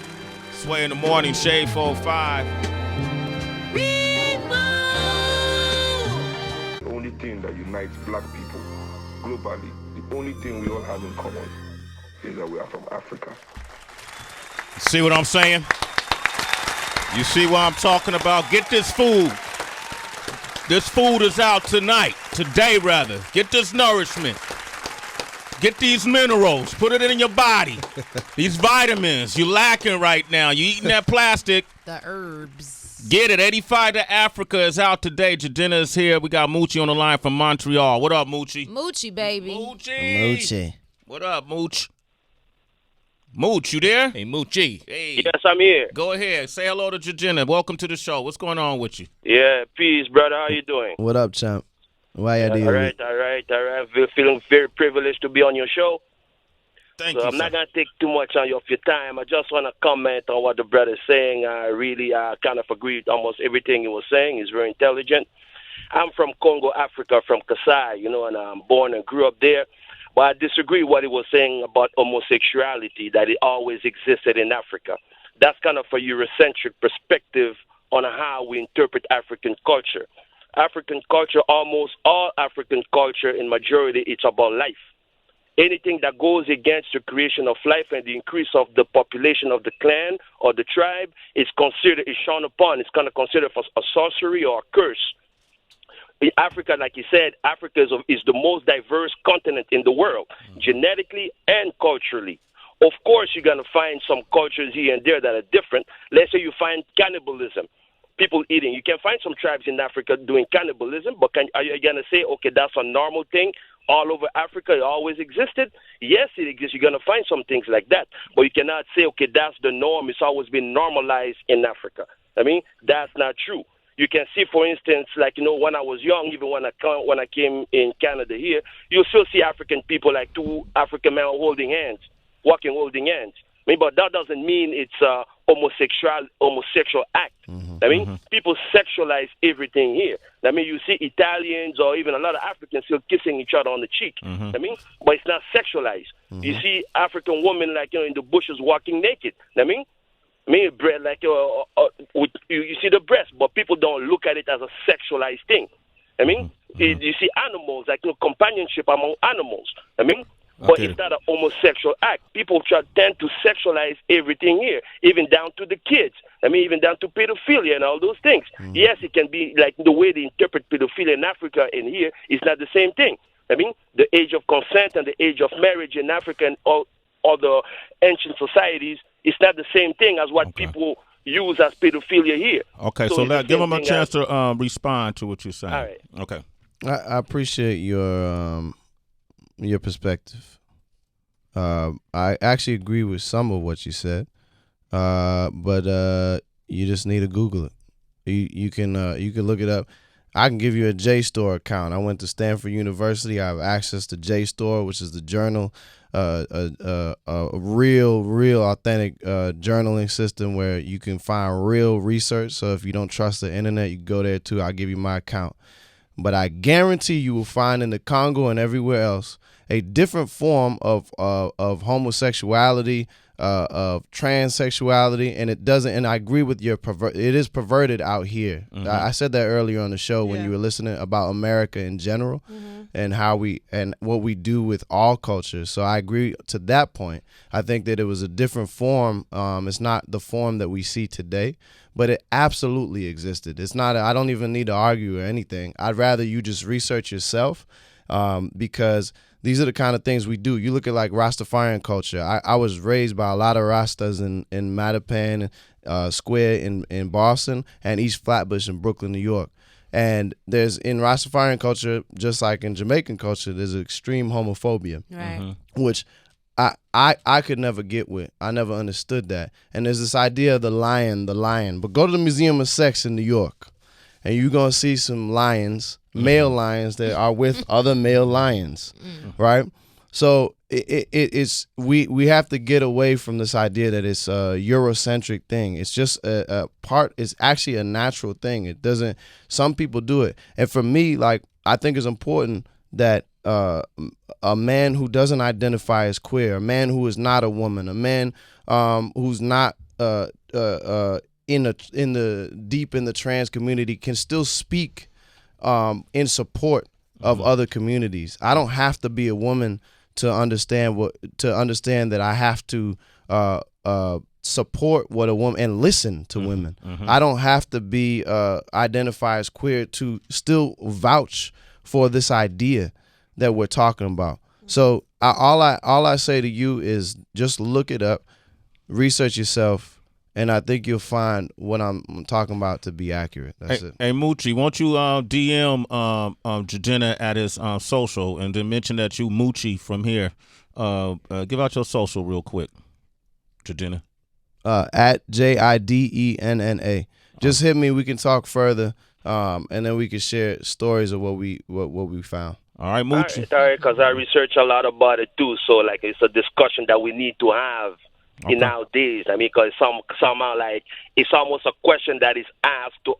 Sway in the morning. Shade 45.
The only thing that unites black people globally, the only thing we all have in common is that we are from Africa.
See what I'm saying? You see what I'm talking about? Get this food. This food is out today rather. Get this nourishment. Get these minerals. Put it in your body. These vitamins. You lacking right now. You eating that plastic.
The herbs.
Get it. 85 to Africa is out today. Jidenna is here. We got Moochie on the line from Montreal. What up, Moochie?
Moochie, baby.
Moochie. What up, Mooch? Mooch, you there? Hey, Moochie. Hey.
Yes, I'm here.
Go ahead. Say hello to Jidenna. Welcome to the show. What's going on with you?
Yeah, peace, brother. How you doing?
What up, champ? Why you doing?
All right. We're feeling very privileged to be on your show.
Thank you,
I'm not going to take too much of your time. I just want to comment on what the brother's saying. I really kind of agree with almost everything he was saying. He's very intelligent. I'm from Congo, Africa, from Kasai, and I'm born and grew up there. But I disagree with what he was saying about homosexuality, that it always existed in Africa. That's kind of a Eurocentric perspective on how we interpret African culture. African culture, almost all African culture, in majority, it's about life. Anything that goes against the creation of life and the increase of the population of the clan or the tribe is shown upon. It's kind of considered for a sorcery or a curse. In Africa, like you said, Africa is the most diverse continent in the world, genetically and culturally. Of course, you're going to find some cultures here and there that are different. Let's say you find cannibalism, people eating. You can find some tribes in Africa doing cannibalism, but are you going to say, okay, that's a normal thing? All over Africa, it always existed? Yes, it exists. You're going to find some things like that. But you cannot say, okay, that's the norm. It's always been normalized in Africa. I mean, that's not true. You can see, for instance, like, when I was young, even when I came in Canada here, you still see African people, like 2 African men holding hands, walking holding hands. I mean, but that doesn't mean it's a homosexual act. I mean, people sexualize everything here. I mean, you see Italians or even a lot of Africans still kissing each other on the cheek. I mean, but it's not sexualized. You see African women, like, in the bushes walking naked. I mean, like, you see the breast, but people don't look at it as a sexualized thing. I mean, you see animals, like, companionship among animals. I mean, But it's not a homosexual act. People tend to sexualize everything here, even down to the kids. I mean, even down to pedophilia and all those things. Yes, it can be like the way they interpret pedophilia in Africa and here is not the same thing. I mean, the age of consent and the age of marriage in Africa and all other ancient societies is not the same thing as what people use as pedophilia here.
Okay, so give them a chance to respond to what you're saying.
All right.
Okay.
I appreciate your perspective. I actually agree with some of what you said, but you just need to Google it. You can look it up. I can give you a JSTOR account. I went to Stanford University. I have access to JSTOR, which is the journal, a real authentic journaling system where you can find real research. So if you don't trust the internet, you can go there too. I'll give you my account. But I guarantee you will find in the Congo and everywhere else a different form of homosexuality, of transsexuality, and it doesn't. And I agree with your it is perverted out here. I said that earlier on the show when you were listening about America in general and how and what we do with all cultures. So I agree to that point. I think that it was a different form. It's not the form that we see today, but it absolutely existed. It's not. I don't even need to argue or anything. I'd rather you just research yourself, because these are the kind of things we do. You look at like Rastafarian culture. I was raised by a lot of Rastas in Mattapan Square in Boston and East Flatbush in Brooklyn, New York. And there's in Rastafarian culture, just like in Jamaican culture, there's extreme homophobia, which I could never get with. I never understood that. And there's this idea of the lion. But go to the Museum of Sex in New York, and you're going to see some lions, male lions that are with other male lions, right? So it's we have to get away from this idea that it's a Eurocentric thing. It's just a part. It's actually a natural thing. It doesn't. Some people do it, and for me, like I think it's important that a man who doesn't identify as queer, a man who is not a woman, a man who's not in the trans community can still speak in support of other communities. I don't have to be a woman to understand that I have to support what a woman and listen to women. I don't have to be identify as queer to still vouch for this idea that we're talking about. So all I say to you is just look it up, research yourself, and I think you'll find what I'm talking about to be accurate. That's it.
Hey, Moochie, won't you DM Jidenna at his social and then mention that you Moochie from here. Give out your social real quick, Jidenna.
At JIDENNA. Just hit me. We can talk further, and then we can share stories of what we found.
All right, Moochie.
All right, because I research a lot about it too. So like it's a discussion that we need to have. In nowadays, I mean, because somehow like it's almost a question that is asked to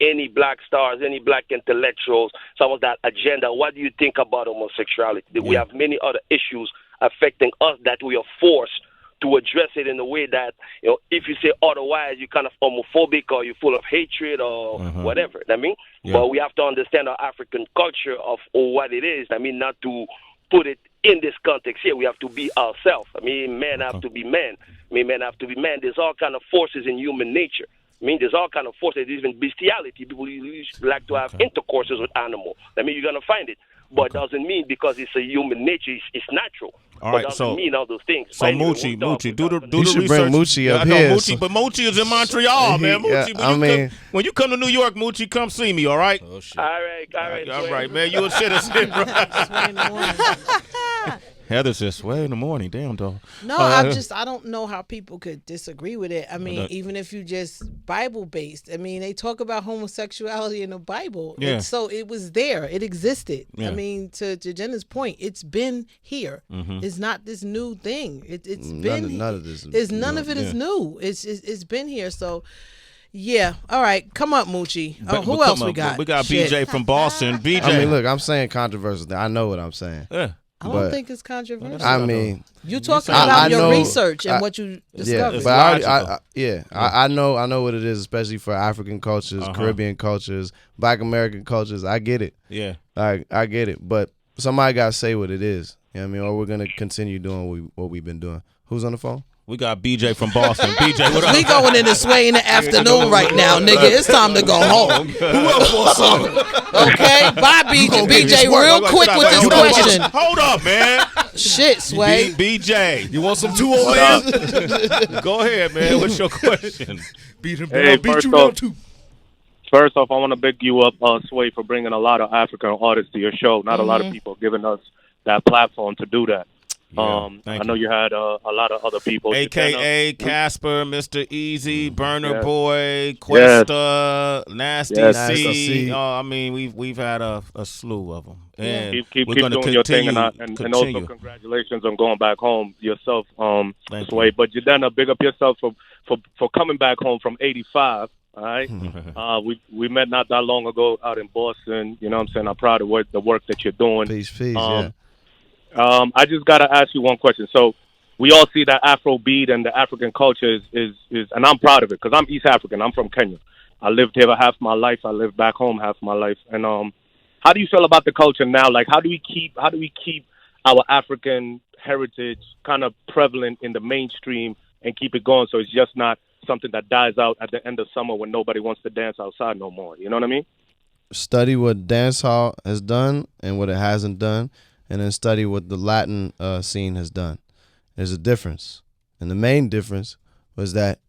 any black stars, any black intellectuals, some of that agenda. What do you think about homosexuality? Yeah. We have many other issues affecting us that we are forced to address it in a way that, you know, if you say otherwise, you're kind of homophobic or you're full of hatred or whatever. I mean, but we have to understand our African culture of what it is. I mean, not to put it in this context here, we have to be ourselves. I mean, men have to be men. I mean, men have to be men. There's all kind of forces in human nature. I mean, there's all kind of forces, even bestiality. People like to have intercourses with animals. I mean, you're going to find it. But it doesn't mean because it's a human nature, it's natural.
All
right,
but
doesn't mean all those things.
So Moochie, do the
you should
research.
Bring Moochie up here.
Moochie, but Moochie is in Montreal, man. Moochie, when you come to New York, Moochie, come see me, all right?
Oh, shit. All right,
man. You a citizen, Heather says, "Sway in the morning, damn dog."
No, I don't know how people could disagree with it. I mean, even if you just Bible based, I mean, they talk about homosexuality in the Bible.
Yeah.
So it was there. It existed.
Yeah.
I mean, to Jidenna's point, it's been here. It's not this new thing. It's been
none of this.
None of it is new. It's been here. So. Yeah. All right. Come up, Moochie. Who else we got?
We got BJ from Boston. BJ.
I mean, look, I'm saying controversial. I know what I'm saying.
Yeah.
I don't think it's controversial.
I mean,
you talking about your research and what you discovered.
Yeah, but I know what it is, especially for African cultures, Caribbean cultures, Black American cultures. I get it.
Yeah,
I get it. But somebody gotta say what it is. You know what I mean? Or we're gonna continue doing what we've been doing. Who's on the phone?
We got BJ from Boston. BJ, what up?
We going in the Sway in the afternoon right now, nigga. It's time to go home.
Who else wants something?
Okay, bye, BJ. BJ, real quick with this question.
Hold up, man.
Shit, Sway.
BJ.
You want some too, old man?
Go ahead, man. What's your question?
Beat him
Hey,
down. Beat
first
you
off-
down too.
First off, I want to big you up, Sway, for bringing a lot of African artists to your show. Not a lot of people giving us that platform to do that. I know you had a lot of other people.
AKA
Jidenna.
Casper, Mr. Easy, Burner
Yes.
Boy, Questa, Nasty
Yes.
C. I mean, we've had a slew of them. And
Keep
we're going to
doing your thing, and
continue.
also congratulations on going back home yourself,
Thank
Sway.
you.
But Jidenna, big up yourself for coming back home from '85. All right, we met not that long ago out in Boston. You know what I'm saying? I'm proud of the work that you're doing.
Peace, yeah.
I just gotta ask you one question. So we all see that Afrobeat and the African culture is, and I'm proud of it because I'm East African. I'm from Kenya. I lived here half my life. I lived back home half my life. And how do you feel about the culture now? Like, how do we keep our African heritage kind of prevalent in the mainstream and keep it going so it's just not something that dies out at the end of summer when nobody wants to dance outside no more? You know what I mean?
Study what dancehall has done and what it hasn't done, and then study what the Latin scene has done. There's a difference, and the main difference was that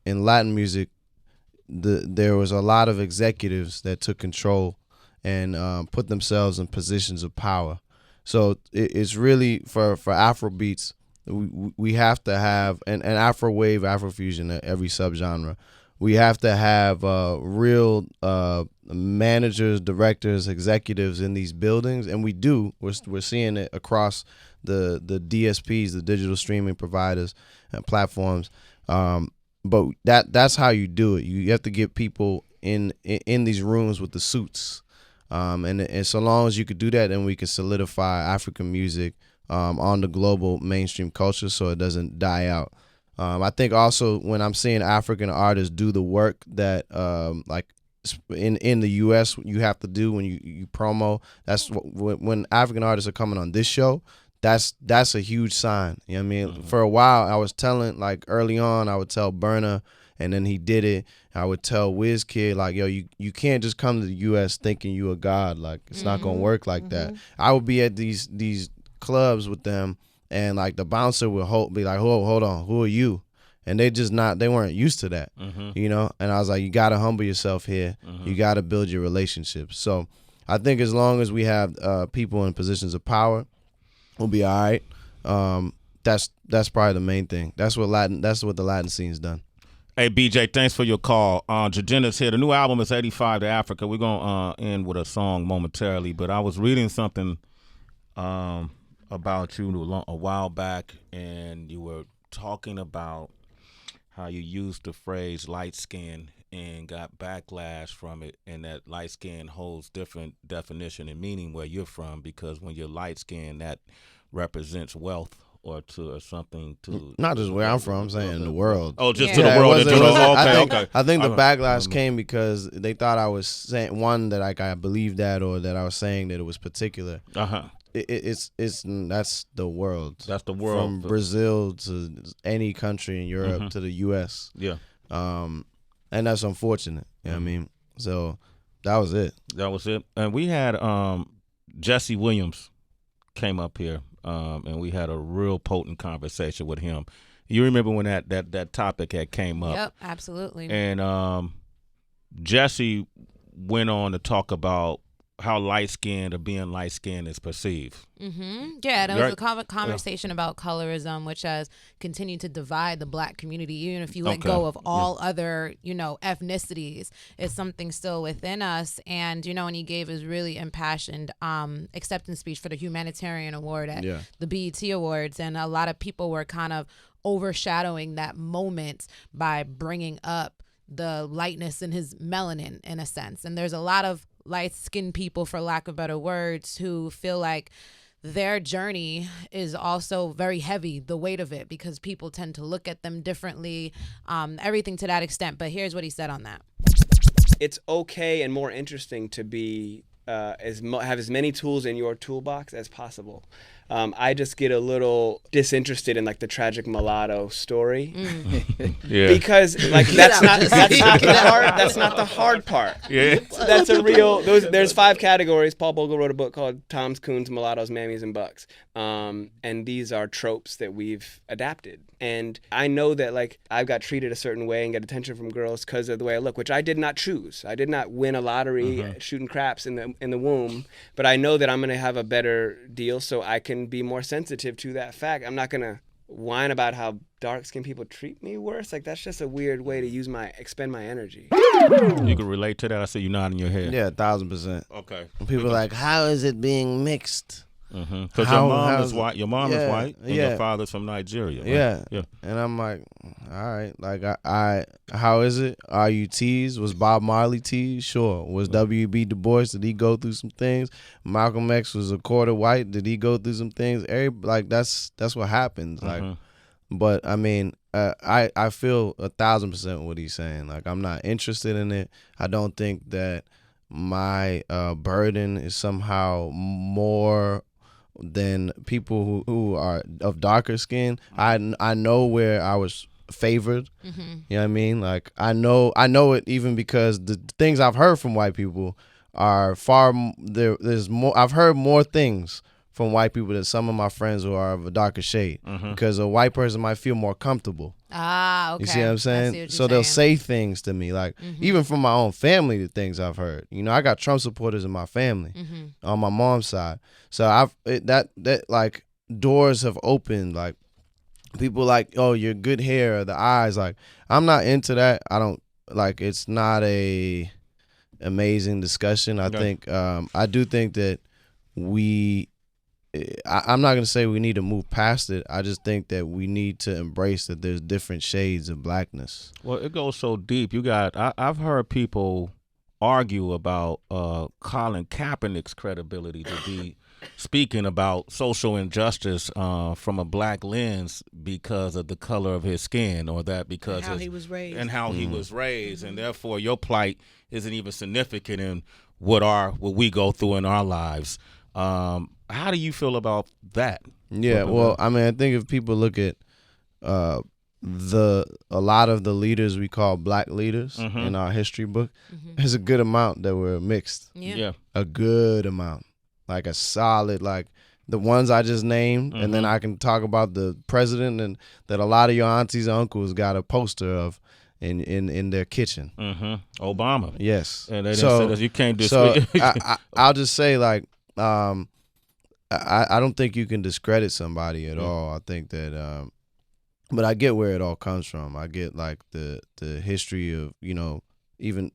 in Latin music, there was a lot of executives that took control and put themselves in positions of power. So it's really for Afrobeats, we have to have an Afro-wave, Afrofusion, every subgenre. We have to have real managers, directors, executives in these buildings, and we do. We're seeing it across the DSPs, the digital streaming providers and platforms. But that's how you do it. You have to get people in these rooms with the suits, and so long as you could do that, then we can solidify African music on the global mainstream culture, so it doesn't die out. I think also when I'm seeing African artists do the work that like in the U.S. you have to do when you promo, that's when African artists are coming on this show, that's a huge sign. You know what I mean? For a while I was telling, like early on, I would tell Burner, and then he did it. I would tell WizKid, like, yo, you can't just come to the U.S. thinking you a god. Like, it's not gonna work like that. I would be at these clubs with them, and like the bouncer would be like, hold on, who are you? And they weren't used to that, you know? And I was like, you got to humble yourself here. You got to build your relationships. So I think as long as we have people in positions of power, we'll be all right. That's probably the main thing. That's what the Latin scene's done.
Hey, BJ, thanks for your call. Jidenna's here. The new album is 85 to Africa. We're going to end with a song momentarily, but I was reading something about you a while back, and you were talking about how you used the phrase light skin and got backlash from it, and that light skin holds different definition and meaning where you're from, because when you're light skinned, that represents wealth or something to
not just where I'm from. I'm saying in the world.
Oh, just to the world in general. Okay.
I think the backlash came because they thought I was saying that I believed that, or that I was saying that it was particular. It's that's the world.
That's the world.
From Brazil to any country in Europe to the U.S.
Yeah.
And that's unfortunate. You know what I mean? So that was it. And we had Jesse Williams came up here, and we had a real potent conversation with him. You remember when that topic had came up?
Yep, absolutely.
And Jesse went on to talk about how light-skinned or being light-skinned is perceived.
Yeah, there was a conversation about colorism, which has continued to divide the black community. Even if you let go of all other, ethnicities, it's something still within us. And, and he gave his really impassioned acceptance speech for the humanitarian award at the BET Awards. And a lot of people were kind of overshadowing that moment by bringing up the lightness in his melanin, in a sense. And there's a lot of light-skinned people, for lack of better words, who feel like their journey is also very heavy, the weight of it, because people tend to look at them differently, everything to that extent. But here's what he said on that.
It's okay and more interesting to be
have as many tools in your toolbox as possible. I just get a little disinterested in like the tragic mulatto story, because like that's not the hard part.
Yeah,
that's a real. There's 5 categories. Paul Bogle wrote a book called Toms, Coons, Mulattoes, Mammies, and Bucks, and these are tropes that we've adapted. And I know that like I've got treated a certain way and get attention from girls because of the way I look, which I did not choose. I did not win a lottery shooting craps in the womb, but I know that I'm gonna have a better deal, so I can be more sensitive to that fact. I'm not gonna whine about how dark-skinned people treat me worse. Like that's just a weird way to expend my energy.
You can relate to that. I see you nodding your head.
Yeah, 1,000%.
Okay.
People are like, how is it being mixed?
Because your mom is white. Your mom is white, and your father's from Nigeria. Right?
Yeah. And I'm like, all right. Like, I how is it? Are you teased? Was Bob Marley teased? Sure. Was W.B. Du Bois? Did he go through some things? Malcolm X was a quarter white. Did he go through some things? Like, that's what happens. Like, but I mean, I feel 1,000% what he's saying. Like, I'm not interested in it. I don't think that my burden is somehow more than people who are of darker skin. I know where I was favored. You know what I mean? Like I know it even because the things I've heard from white people are there's more. I've heard more things from white people than some of my friends who are of a darker shade, because a white person might feel more comfortable.
Ah, okay.
You see what I'm saying? So they'll say things to me, like even from my own family, the things I've heard. You know, I got Trump supporters in my family on my mom's side. So that like doors have opened. Like people like, oh, your good hair, or the eyes. Like I'm not into that. I don't like. It's not a amazing discussion. I think I do think that I'm not going to say we need to move past it. I just think that we need to embrace that there's different shades of blackness.
Well, it goes so deep. I've heard people argue about Colin Kaepernick's credibility to be speaking about social injustice from a black lens because of the color of his skin, or that because
how he was raised.
And how he was raised, and therefore your plight isn't even significant in what we go through in our lives. How do you feel about that?
Yeah, well, I mean, I think if people look at a lot of the leaders we call black leaders in our history book, there's a good amount that were mixed.
Yeah.
A good amount. Like a solid, like the ones I just named, and then I can talk about the president and that a lot of your aunties and uncles got a poster of in their kitchen.
Obama.
Yes.
And they didn't say that you can't just.
So I'll just say, like, I don't think you can discredit somebody at all. I think that, but I get where it all comes from. I get like the history of, you know, even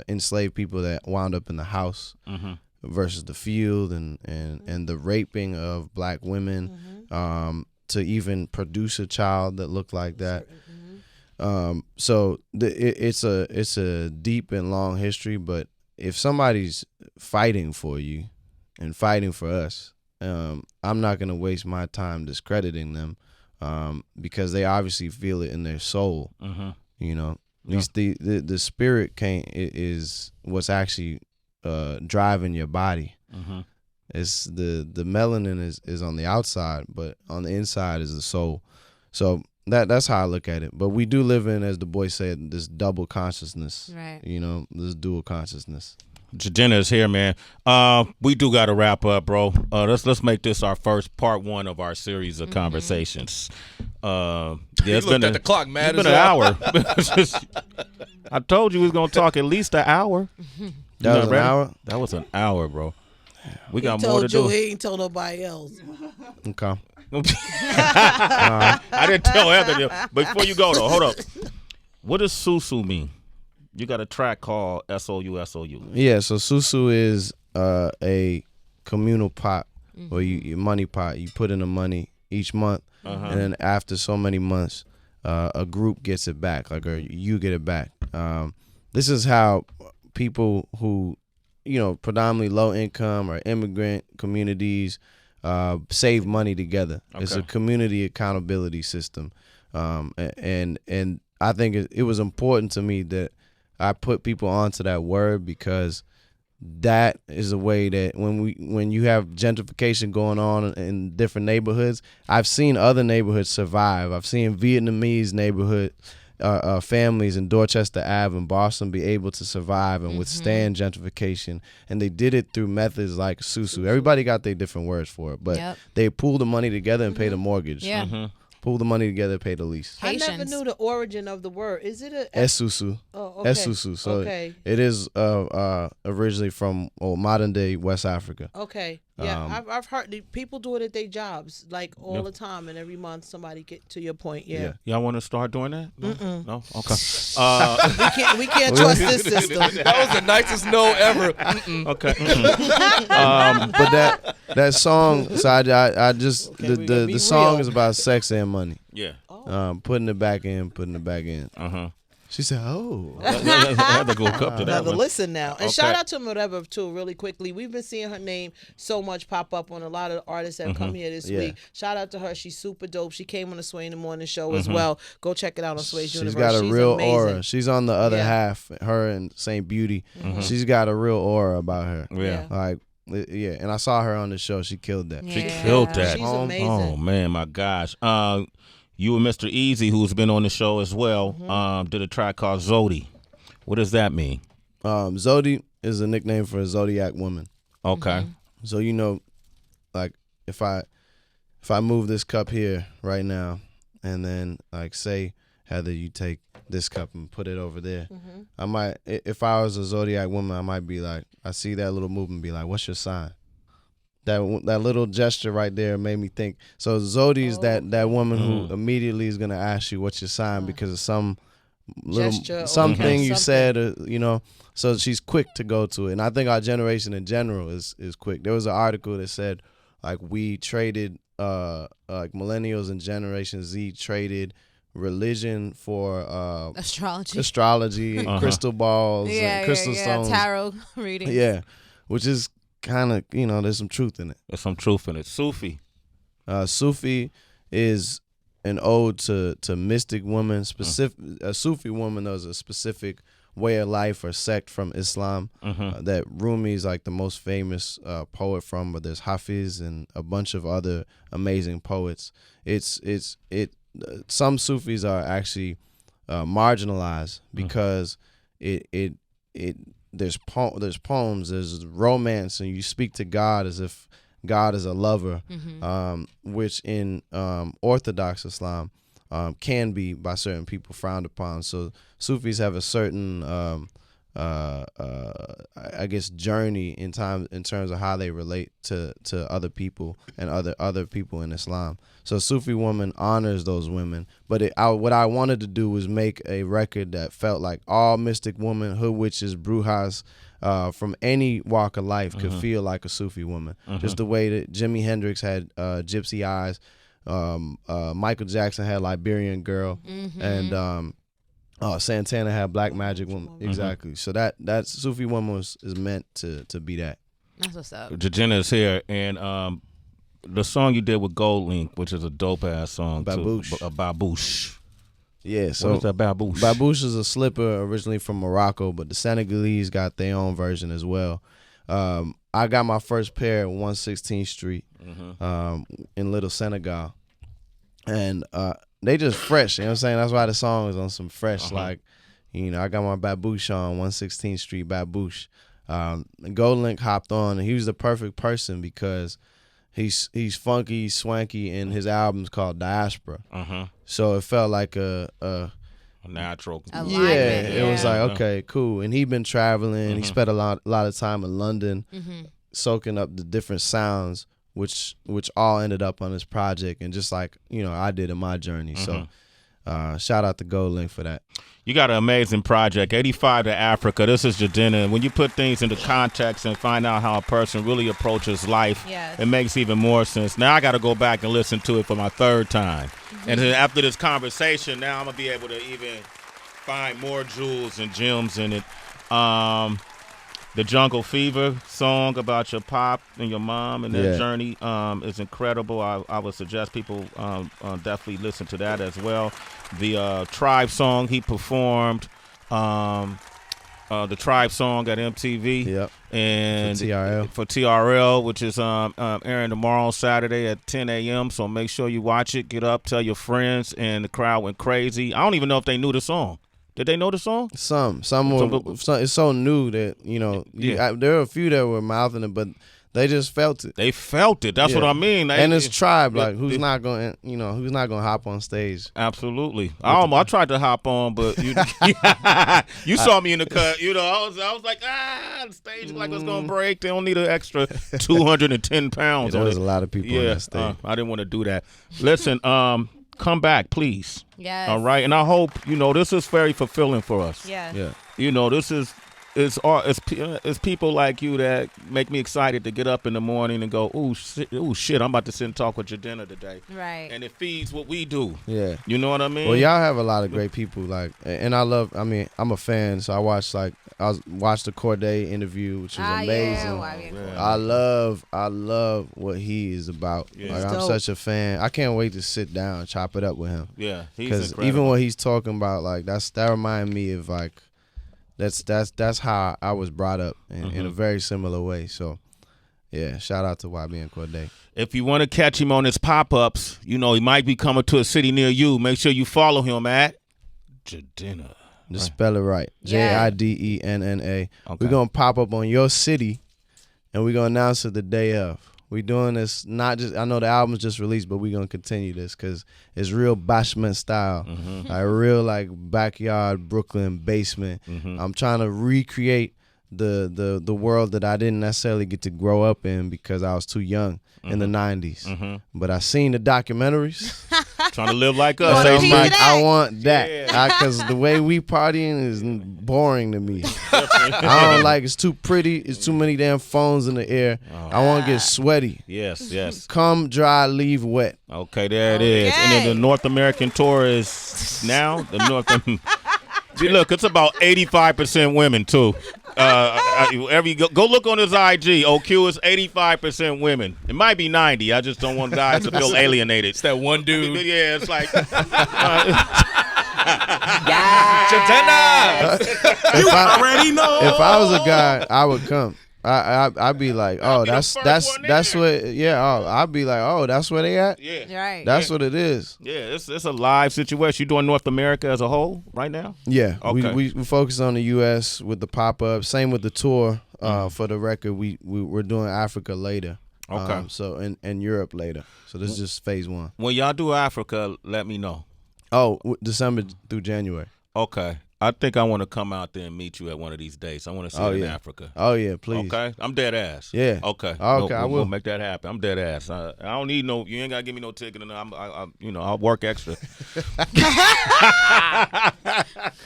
enslaved people that wound up in the house versus the field, and the raping of black women to even produce a child that looked like that. So it's a deep and long history. But if somebody's fighting for you and fighting for us, I'm not going to waste my time discrediting them, because they obviously feel it in their soul. You know, at least the spirit is what's actually driving your body. It's the melanin is on the outside, but on the inside is the soul. So that's how I look at it. But we do live in, as the boy said, this double consciousness.
Right.
You know, this dual consciousness.
Jidenna is here, man. We do got to wrap up, bro. Let's make this our first part 1 of our series of conversations. It's been
at the clock, man.
It's been an hour. I told you we was gonna talk at least an hour.
That was an hour?
That was an hour, bro. We got
he
more to do.
He ain't told nobody else.
Okay.
I didn't tell Heather. But before you go, though, hold up. What does Susu mean? You got a track called SOU.
Yeah, so Susu is a communal pot, or your money pot. You put in the money each month, and then after so many months, a group gets it back, or you get it back. This is how people who, you know, predominantly low income or immigrant communities save money together. Okay. It's a community accountability system, and I think it was important to me that I put people onto that word, because that is a way that when you have gentrification going on in different neighborhoods, I've seen other neighborhoods survive. I've seen Vietnamese neighborhood families in Dorchester Ave in Boston be able to survive and withstand gentrification, and they did it through methods like susu. Everybody got their different words for it, but they pooled the money together and paid a mortgage. Pull the money together, pay the lease.
I never knew the origin of the word. Is it a
Esusu?
Oh, okay.
Esusu. So it is originally from modern day West Africa.
Okay. Yeah, I've heard people do it at their jobs like all the time, and every month somebody get to your point. Yeah.
Y'all want to start doing that? No. Okay.
We can't trust this system.
That was the nicest no ever.
Okay.
But that song, so I just the song is about sex and money.
Yeah.
Putting it back in. She said, "Oh,
I had to go up to that one.
Listen now, and shout out to Mereba too, really quickly. We've been seeing her name so much pop up on a lot of artists that have come here this week. Shout out to her. She's super dope. She came on the Sway in the Morning show as well. Go check it out on Sway's Universe.
She's got a real
amazing.
aura. She's on the other half. Her and Saint Beauty. She's got a real aura about her.
Yeah.
And I saw her on the show. She killed that.
She killed that.
She's amazing.
Oh man, my gosh. You and Mr. Easy, who's been on the show as well, did a track called Zodi. What does that mean?
Zodi is a nickname for a zodiac woman.
Okay.
So like if I move this cup here right now, and then like say Heather, you take this cup and put it over there. I might, if I was a zodiac woman, I might be like, I see that little movement, and be like, what's your sign? That little gesture right there made me think. So Zodi is that woman who immediately is gonna ask you what's your sign because of some little something you said, So she's quick to go to it, and I think our generation in general is quick. There was an article that said like we traded like millennials and Generation Z traded religion for astrology, crystal balls, and crystal stones,
tarot reading.
Yeah, which is kind of, there's some truth in it.
There's some truth in it. Sufi.
Sufi is an ode to mystic women. A Sufi woman is a specific way of life or sect from Islam that Rumi is like the most famous poet from, but there's Hafiz and a bunch of other amazing poets. Some Sufis are actually marginalized because there's poems, there's romance, and you speak to God as if God is a lover, which in Orthodox Islam can be by certain people frowned upon. So Sufis have a certain, I guess, journey in terms of how they relate to other people and other people in Islam. So Sufi woman honors those women, but what I wanted to do was make a record that felt like all mystic women, hood witches, brujas, from any walk of life could feel like a Sufi woman. Just the way that Jimi Hendrix had gypsy eyes, Michael Jackson had Liberian Girl, and Santana had Black Magic Woman. Exactly. So that Sufi woman is meant to be that.
That's what's up.
Jidenna is here, and the song you did with Gold Link, which is a dope ass song,
Babouche.
Babouche.
Yeah, so
what is that Babouche?
Babouche is a slipper originally from Morocco, but the Senegalese got their own version as well. I got my first pair at 116th Street in Little Senegal, and they just fresh. You know what I'm saying? That's why the song is on some fresh, like, I got my Babouche on 116th Street Babouche. Gold Link hopped on, and he was the perfect person because he's funky, swanky, and his album's called Diaspora. So it felt like a
natural.
It was like, okay, cool. And he'd been traveling. He spent a lot of time in London, soaking up the different sounds, which all ended up on this project, and just like I did in my journey. So shout out to Gold Link for that.
You got an amazing project, 85 to Africa. This is Jidenna. When you put things into context and find out how a person really approaches life, it makes even more sense. Now I got to go back and listen to it for my third time. And then after this conversation, now I'm going to be able to even find more jewels and gems in it. The Jungle Fever song about your pop and your mom and their journey is incredible. I would suggest people definitely listen to that as well. The Tribe song he performed, the Tribe song at MTV.
Yep.
And
For TRL.
which is airing tomorrow, Saturday at 10 a.m. So make sure you watch it. Get up, tell your friends, and the crowd went crazy. I don't even know if they knew the song. Did they know the song?
Some it's so new that there are a few that were mouthing it, but they just felt it.
They felt it. That's what I mean.
And it's Tribe, like who's not going to hop on stage?
Absolutely. I tried to hop on, but you saw me in the cut. I was like, the stage like it's gonna break. They don't need an extra 210 pounds.
There was a lot of people on that stage.
I didn't want to do that. Listen, come back, please.
Yes.
All right, and I hope this is very fulfilling for us.
Yeah.
This is. It's people like you that make me excited to get up in the morning and go, ooh shit, I'm about to sit and talk with Jidenna today.
Right.
And it feeds what we do.
Yeah.
You know what I mean?
Well, y'all have a lot of great people, and I'm a fan, so I watched the Corday interview, which was amazing.
Yeah.
I love what he is about.
Yeah.
Like, I'm such a fan. I can't wait to sit down and chop it up with him.
Yeah,
because even what he's talking about, like that reminds me of like. That's how I was brought up in a very similar way. So, yeah, shout out to YB and Corday.
If you want to catch him on his pop-ups, he might be coming to a city near you. Make sure you follow him at Jidenna.
Just spell it right. Jidenna.
Okay.
We're going to pop up on your city, and we're going to announce it the day of. We're doing this not just, I know the album's just released, but we're going to continue this because it's real Bashment style. Like real like backyard Brooklyn basement. I'm trying to recreate the world that I didn't necessarily get to grow up in because I was too young in the 90s. But I seen the documentaries.
Trying to live like us.
So I'm like, I want that. Because the way we partying is boring to me. I don't like it's too pretty. It's too many damn phones in the air. I want to get sweaty.
Yes.
Come dry, leave wet.
Okay, there it is. And then the North American tour is now. Look, it's about 85% women, too. Go look on his IG. OQ is 85% women. It might be 90. I just don't want guys to feel alienated.
It's that one dude.
Yeah, it's like.
Jidenna! You already know.
If I was a guy, I would come. I'd be like, that's what. Yeah, I'd be like, that's where they at.
Yeah,
right.
That's what it is.
Yeah, it's a live situation. You doing North America as a whole right now?
Yeah,
okay.
we focus on the U.S. with the pop up. Same with the tour. For the record, we're doing Africa later.
Okay.
So and Europe later. So this is just phase 1.
When y'all do Africa, let me know.
Oh, December through January.
Okay. I think I want to come out there and meet you at one of these days. I want to see you in Africa.
Oh, yeah, please.
Okay? I'm dead ass.
Yeah.
Okay.
Okay, I will.
We'll make that happen. I'm dead ass. I don't need you ain't got to give me no ticket. And I'll work extra.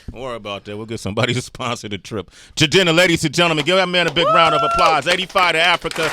Don't worry about that. We'll get somebody to sponsor the trip. Jidenna, ladies and gentlemen, give that man a big round of applause. 85 to Africa.